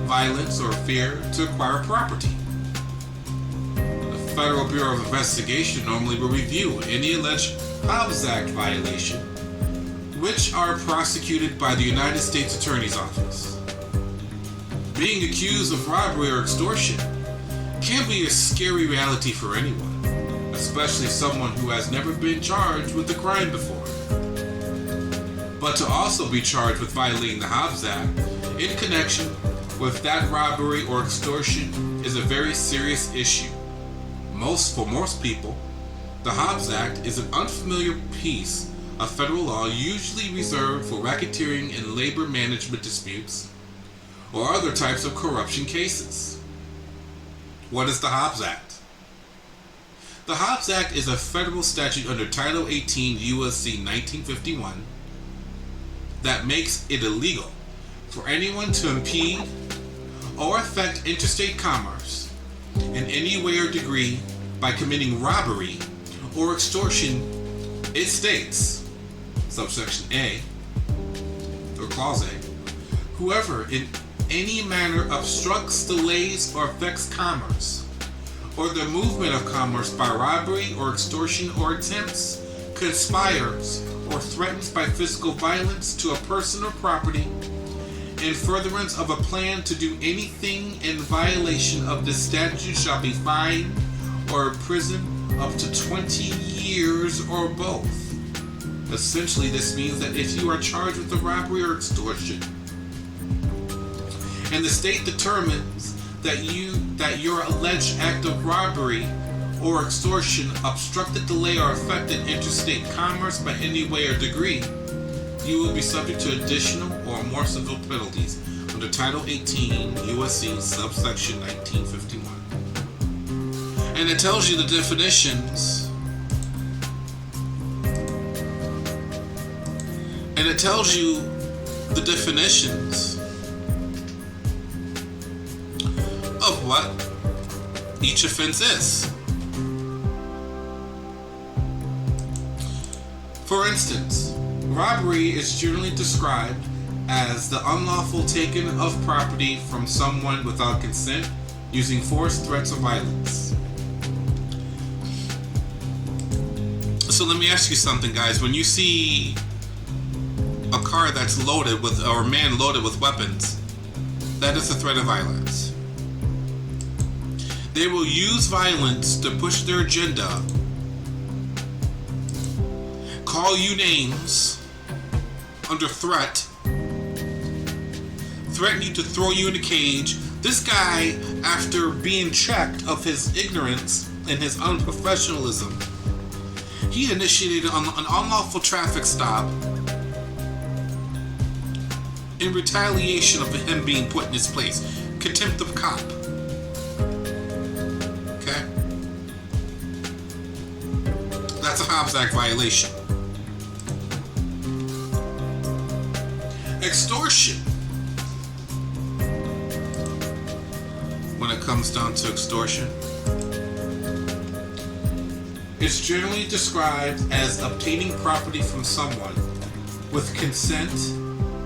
violence, or fear to acquire property. The Federal Bureau of Investigation normally will review any alleged Hobbs Act violation, which are prosecuted by the United States Attorney's Office. Being accused of robbery or extortion can be a scary reality for anyone, especially someone who has never been charged with a crime before. But to also be charged with violating the Hobbs Act in connection with that robbery or extortion is a very serious issue. For most people, the Hobbs Act is an unfamiliar piece of federal law usually reserved for racketeering and labor management disputes or other types of corruption cases. What is the Hobbs Act? The Hobbs Act is a federal statute under Title 18 U.S.C. 1951 that makes it illegal for anyone to impede or affect interstate commerce in any way or degree by committing robbery or extortion. It states, subsection A, or clause A, whoever in any manner obstructs, delays, or affects commerce, or the movement of commerce by robbery or extortion or attempts, conspires, or threatens by physical violence to a person or property in furtherance of a plan to do anything in violation of this statute shall be fined or imprisoned up to 20 years or both. Essentially, this means that if you are charged with a robbery or extortion, and the state determines that your alleged act of robbery or extortion obstructed, delay, or affected interstate commerce by any way or degree, you will be subject to additional or more civil penalties under Title 18 USC subsection 1951. And it tells you the definitions. And it tells you the definitions of what each offense is. For instance, robbery is generally described as the unlawful taking of property from someone without consent using force, threats, or violence. So let me ask you something, guys. When you see a car that's loaded with, or a man loaded with weapons, that is a threat of violence. They will use violence to push their agenda, call you names under threat, threaten you to throw you in a cage. This guy, after being checked of his ignorance and his unprofessionalism, he initiated an unlawful traffic stop in retaliation of him being put in his place. Contempt of cop. Okay? That's a Hobzac violation. Extortion. When it comes down to extortion, it's generally described as obtaining property from someone with consent,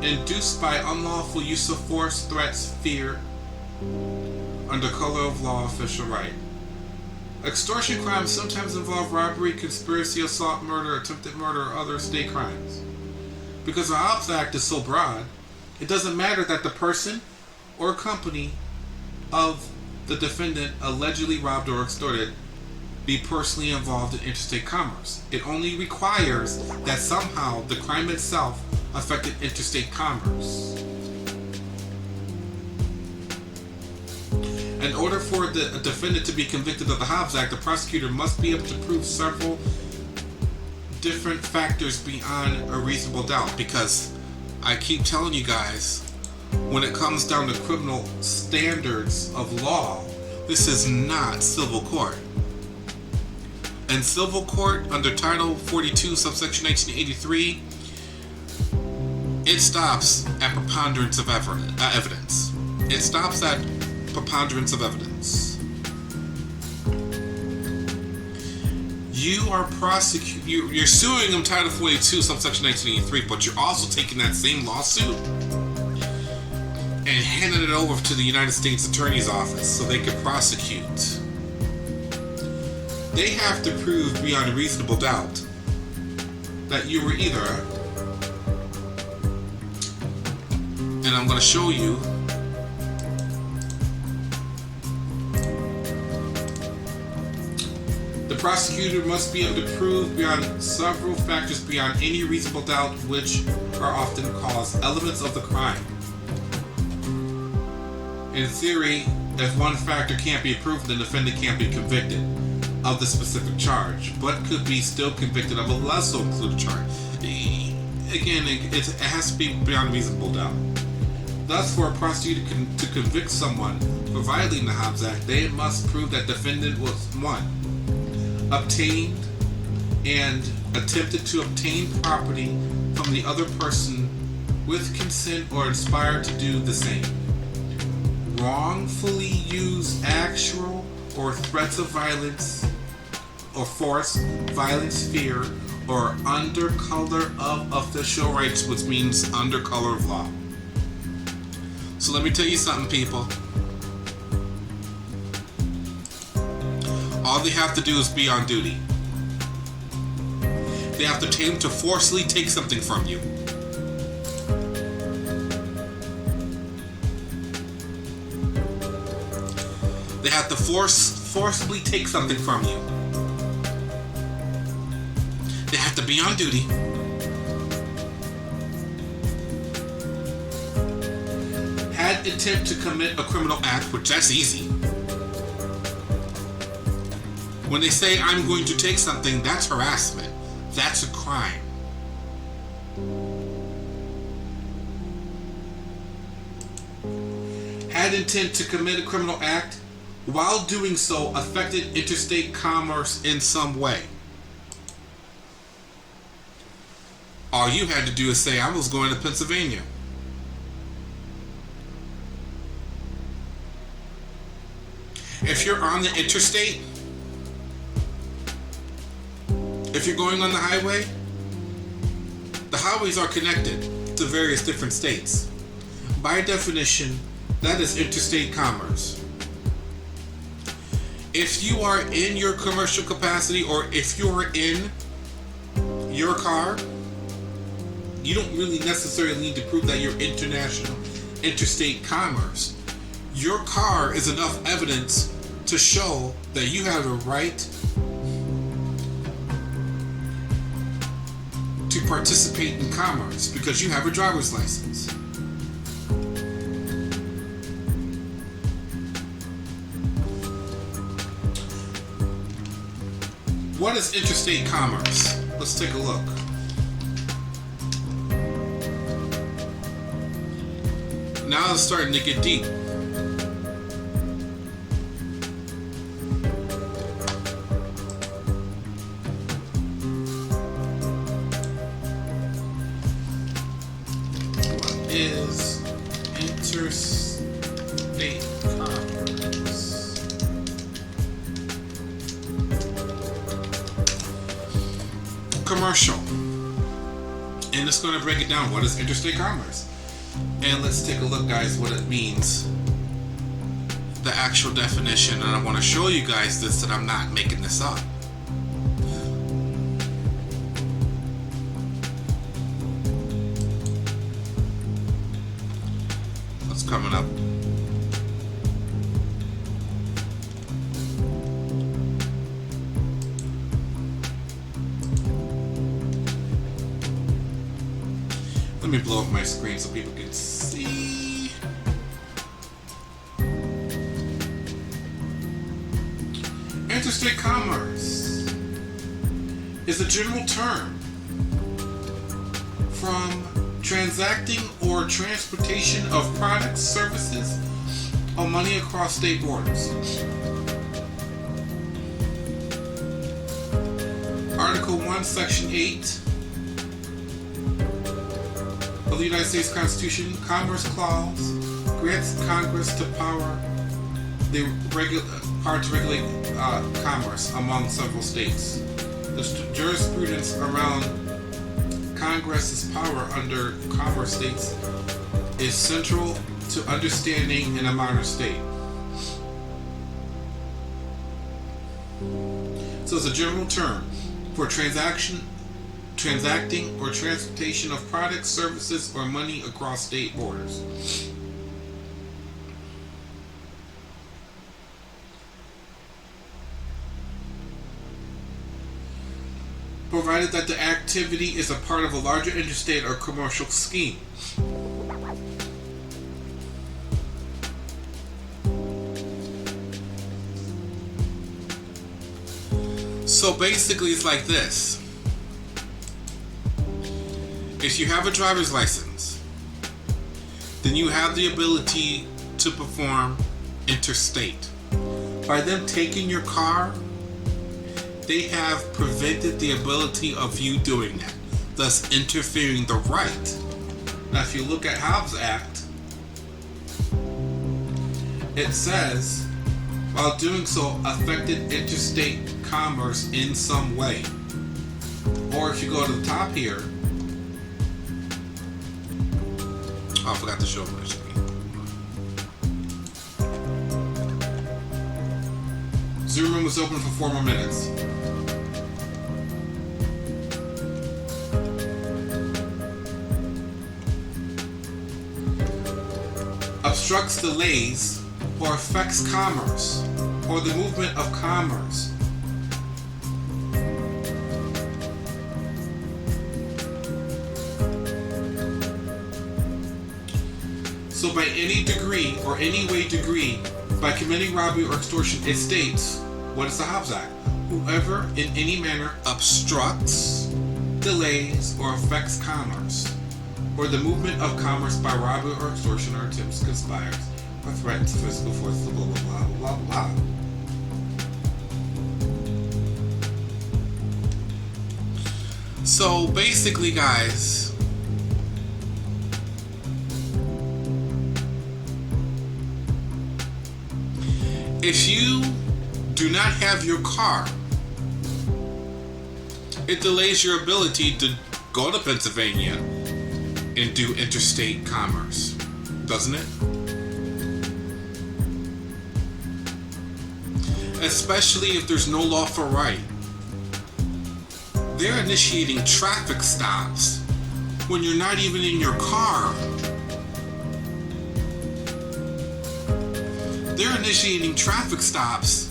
induced by unlawful use of force, threats, fear, under color of law, official right. Extortion crimes sometimes involve robbery, conspiracy, assault, murder, attempted murder, or other state crimes. Because the Hobbs Act is so broad, it doesn't matter that the person or company of the defendant allegedly robbed or extorted be personally involved in interstate commerce. It only requires that somehow the crime itself affected interstate commerce. In order for the defendant to be convicted of the Hobbs Act, the prosecutor must be able to prove several different factors beyond a reasonable doubt, because I keep telling you guys, when it comes down to criminal standards of law, this is not civil court. In civil court, under Title 42, subsection 1983, it stops at preponderance of evidence. It stops at preponderance of evidence. You are you're suing them Title 42, subsection 1983, but you're also taking that same lawsuit and handing it over to the United States Attorney's Office so they can prosecute. They have to prove beyond a reasonable doubt that you were either, and I'm going to show you, the prosecutor must be able to prove beyond several factors beyond any reasonable doubt, which are often called elements of the crime. In theory, if one factor can't be proved, the defendant can't be convicted of the specific charge, but could be still convicted of a lesser included charge. Again, it has to be beyond reasonable doubt. Thus, for a prosecutor to convict someone for violating the Hobbs Act, they must prove that defendant was, 1, obtained and attempted to obtain property from the other person with consent or inspired to do the same, wrongfully use actual or threats of violence or force, violence, fear, or under color of official rights, which means under color of law. So let me tell you something, people. All they have to do is be on duty. They have to attempt to forcibly take something from you. They have to forcibly take something from you. They have to be on duty. Had intent to commit a criminal act, which that's easy. When they say, I'm going to take something, that's harassment. That's a crime. Had intent to commit a criminal act, while doing so affected interstate commerce in some way. All you had to do is say, I was going to Pennsylvania. If you're on the interstate, if you're going on the highway, the highways are connected to various different states. By definition, that is interstate commerce. If you are in your commercial capacity, or if you're in your car, you don't really necessarily need to prove that you're interstate commerce. Your car is enough evidence to show that you have a right to participate in commerce because you have a driver's license. What is interstate commerce? Let's take a look. Now it's starting to get deep. What is interstate commerce? Commercial. And it's going to break it down. What is interstate commerce? And let's take a look, guys, what it means. The actual definition. And I want to show you guys this, that I'm not making this up. What's coming up? Let me blow up my screen so people can see. Interstate commerce is a general term from transacting or transportation of products, services, or money across state borders. Article 1, Section 8 of the United States Constitution, Commerce Clause, grants Congress the power to regulate commerce among several states. The jurisprudence around Congress's power under commerce states is central to understanding in a modern state. So it's a general term for transacting or transportation of products, services, or money across state borders. Provided that the activity is a part of a larger interstate or commercial scheme. So basically it's like this. If you have a driver's license, then you have the ability to perform interstate. By them taking your car, they have prevented the ability of you doing that, thus interfering the right. Now if you look at Hobbs Act, it says, while doing so affected interstate commerce in some way. Or if you go to the top here, oh, I forgot to show my screen. Zoom room was open for 4 more minutes. Obstructs, delays, or affects commerce or the movement of commerce. So by any degree or any way degree, by committing robbery or extortion, it states, what is the Hobbs Act? Whoever in any manner obstructs, delays, or affects commerce, or the movement of commerce by robbery or extortion or attempts, conspires, or threatens physical force, blah, blah, blah, blah, blah, blah. So basically, guys, if you do not have your car, it delays your ability to go to Pennsylvania and do interstate commerce, doesn't it? Especially if there's no lawful right. They're initiating traffic stops when you're not even in your car. They're initiating traffic stops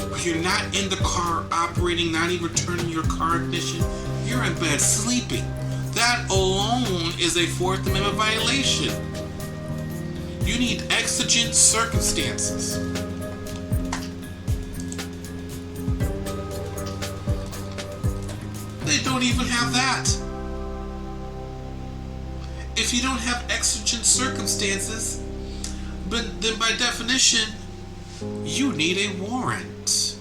when you're not in the car operating, not even turning your car ignition. You're in bed sleeping. That alone is a Fourth Amendment violation. You need exigent circumstances. They don't even have that. If you don't have exigent circumstances, but then by definition, you need a warrant.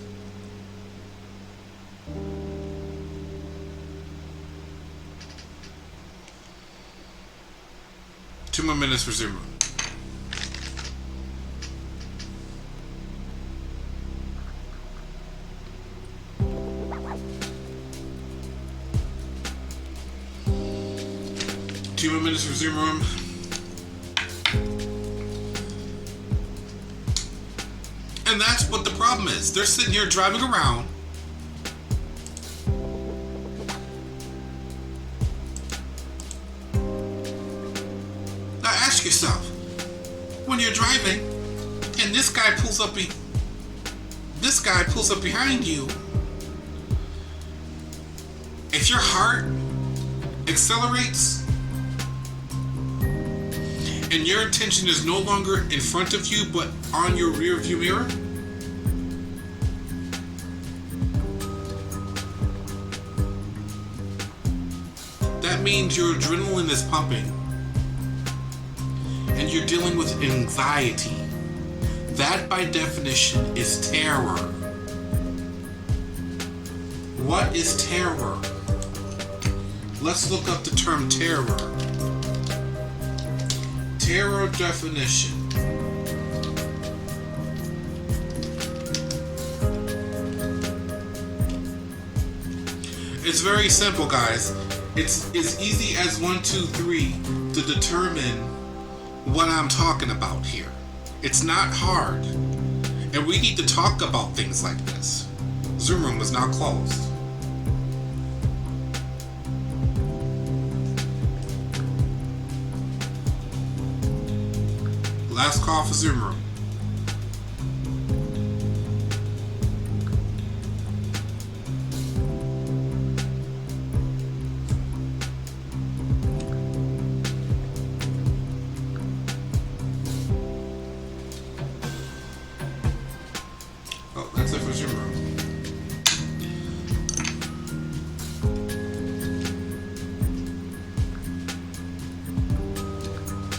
Two more minutes for Zoom room. Two more minutes for Zoom room. And that's what the problem is. They're sitting here driving around. Now ask yourself, when you're driving and this guy pulls up behind you, if your heart accelerates and your attention is no longer in front of you but on your rear view mirror, that means your adrenaline is pumping and you're dealing with anxiety. That by definition is terror. What is terror? Let's look up the term terror. Terror definition. It's very simple, guys. It's as easy as 1, 2, 3 to determine what I'm talking about here. It's not hard. And we need to talk about things like this. Zoom room is now closed. Last call for Zoom room. Oh, that's it for Zoom room.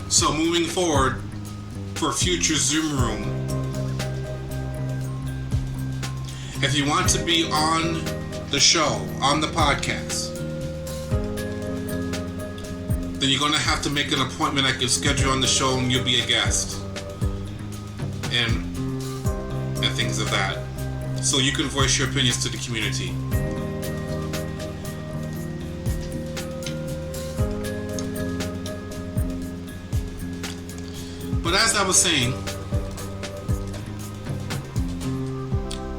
So moving forward, for future Zoom room, if you want to be on the show, on the podcast, then you're going to have to make an appointment. I can schedule on the show and you'll be a guest and things of that, so you can voice your opinions to the community. But as I was saying,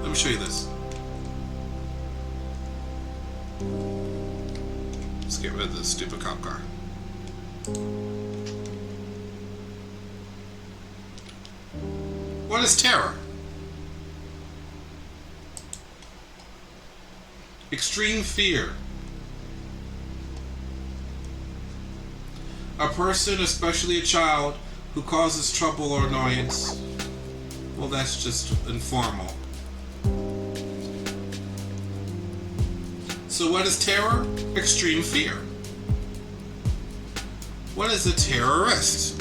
let me show you this. Let's get rid of this stupid cop car. What is terror? Extreme fear. A person, especially a child, who causes trouble or annoyance. Well, that's just informal. So what is terror? Extreme fear. What is a terrorist?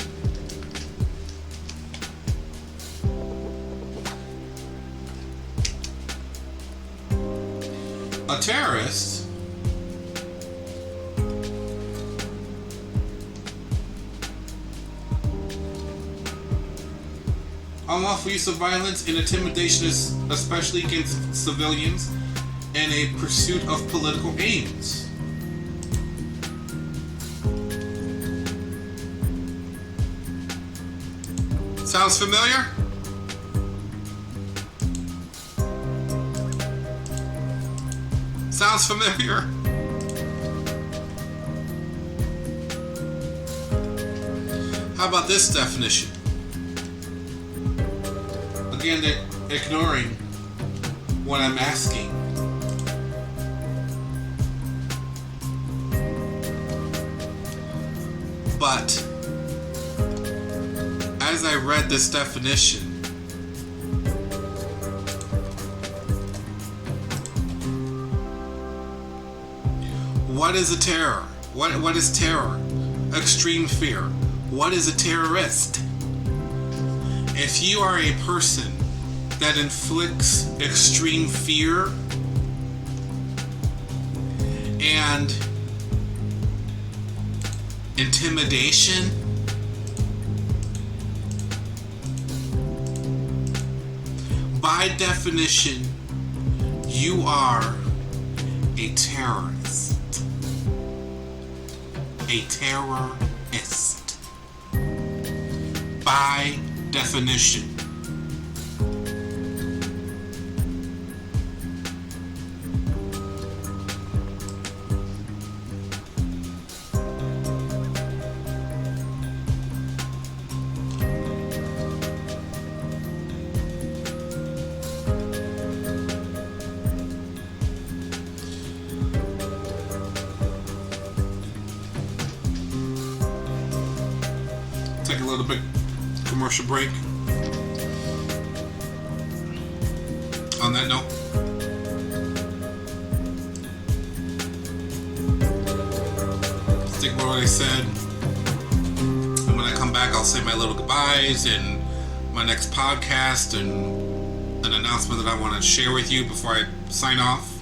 A terrorist unlawful use of violence and intimidation, especially against civilians, in a pursuit of political aims. Sounds familiar? Sounds familiar? How about this definition? Again, they're ignoring what I'm asking. But as I read this definition, what is a terror? What is terror? Extreme fear. What is a terrorist? If you are a person that inflicts extreme fear and intimidation, by definition, you are a terrorist. A terrorist. By definition. Take a little bit commercial break. On that note, stick with what I said, and when I come back I'll say my little goodbyes and my next podcast and an announcement that I want to share with you before I sign off.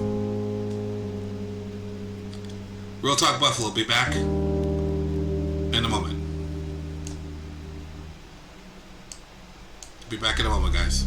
Real Talk Buffalo will be back in a moment. Be back in a moment, guys.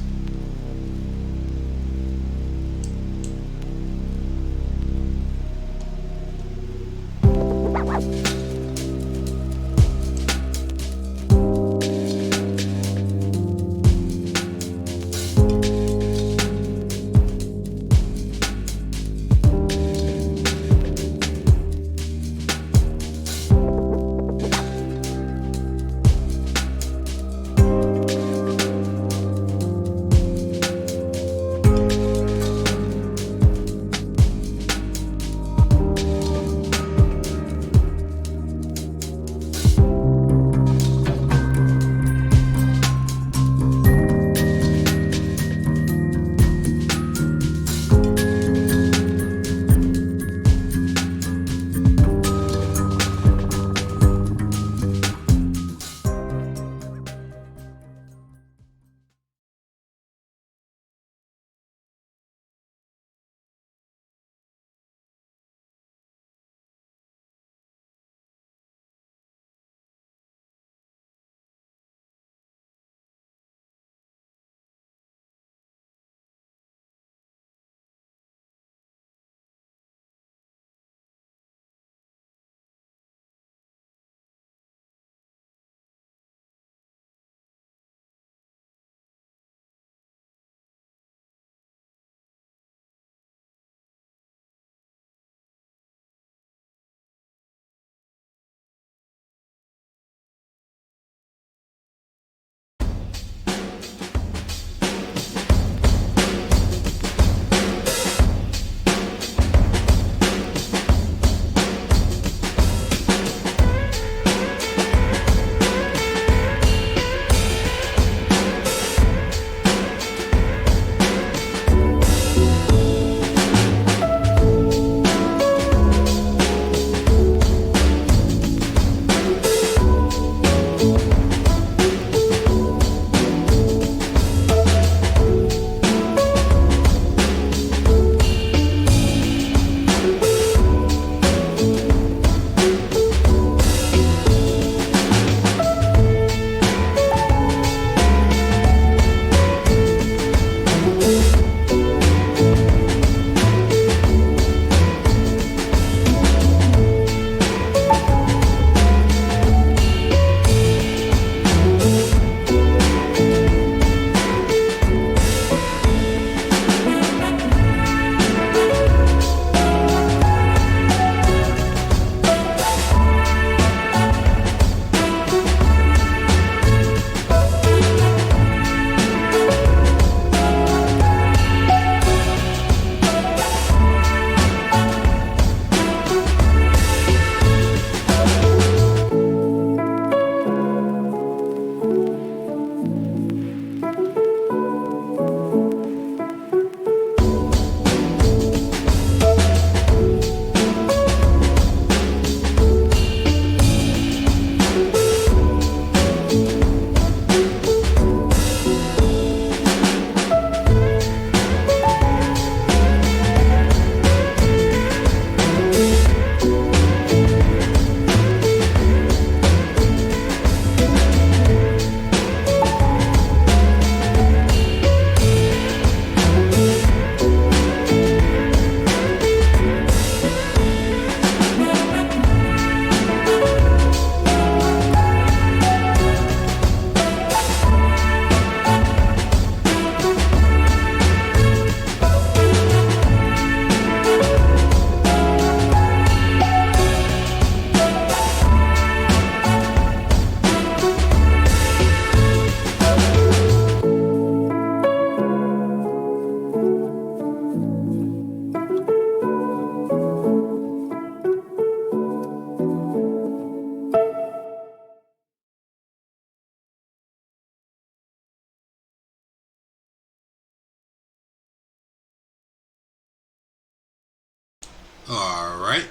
Alright.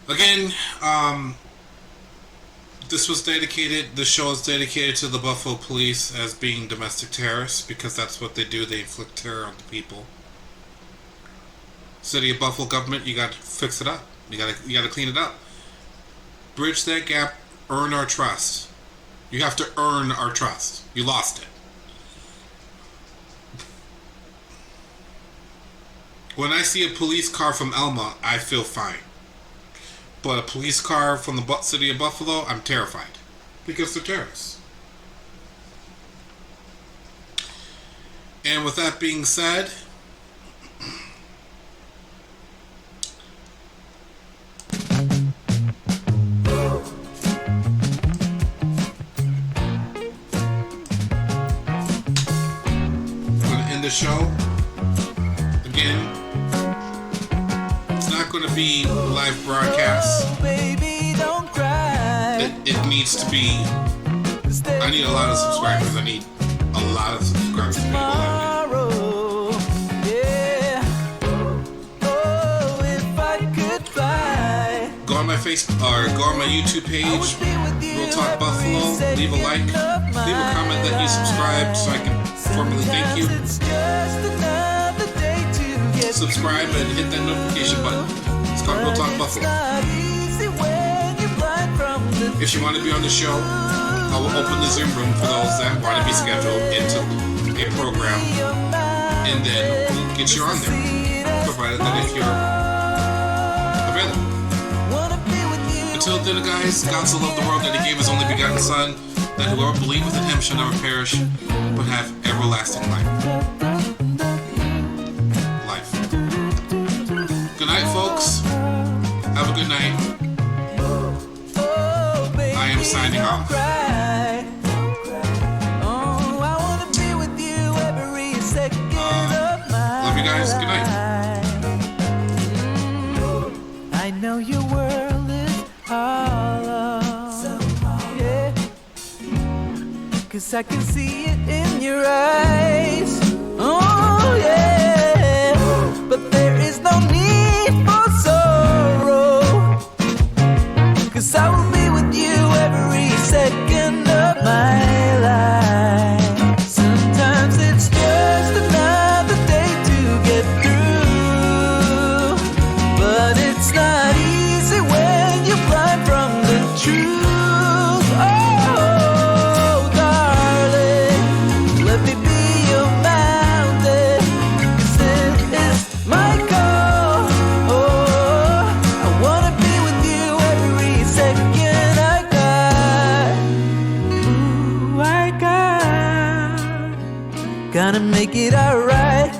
Again, this show is dedicated to the Buffalo Police as being domestic terrorists, because that's what they do. They inflict terror on the people. City of Buffalo government, you got to fix it up. You got to clean it up. Bridge that gap. Earn our trust. You have to earn our trust. You lost it. When I see a police car from Elma, I feel fine. But a police car from the city of Buffalo, I'm terrified. Because they're terrorists. And with that being said, I'm going to end the show. Again, it's not going to be live broadcast. It needs to be. I need a lot of subscribers. I need a lot of subscribers to be able to go on my Facebook or go on my YouTube page, Real Talk Buffalo. Leave a like, leave a comment that you subscribed so I can formally thank you. Subscribe and hit that notification button. It's called Real Talk Buffalo. If you want to be on the show, I will open the Zoom room for those that want to be scheduled into a program, and then we'll get you on there, provided that if you're available. Until then, guys, God so loved the world that He gave His only begotten Son, that whoever believeth in Him shall never perish, but have everlasting life. Good night, folks. Have a good night. I am signing off. Love you guys. Good night. I know your world is hollow. Yeah. 'Cause I can see it in your eyes. Oh, yeah. But there is no need for sorrow. 'Cause I will be with you every second of my life. Sometimes it's just another day to get through, but it's not easy when you're blind from the truth. Oh, darling, let me be your mountain, 'cause it is my call. Oh, I wanna be with you every second I got. Ooh, I got. Gonna make it alright.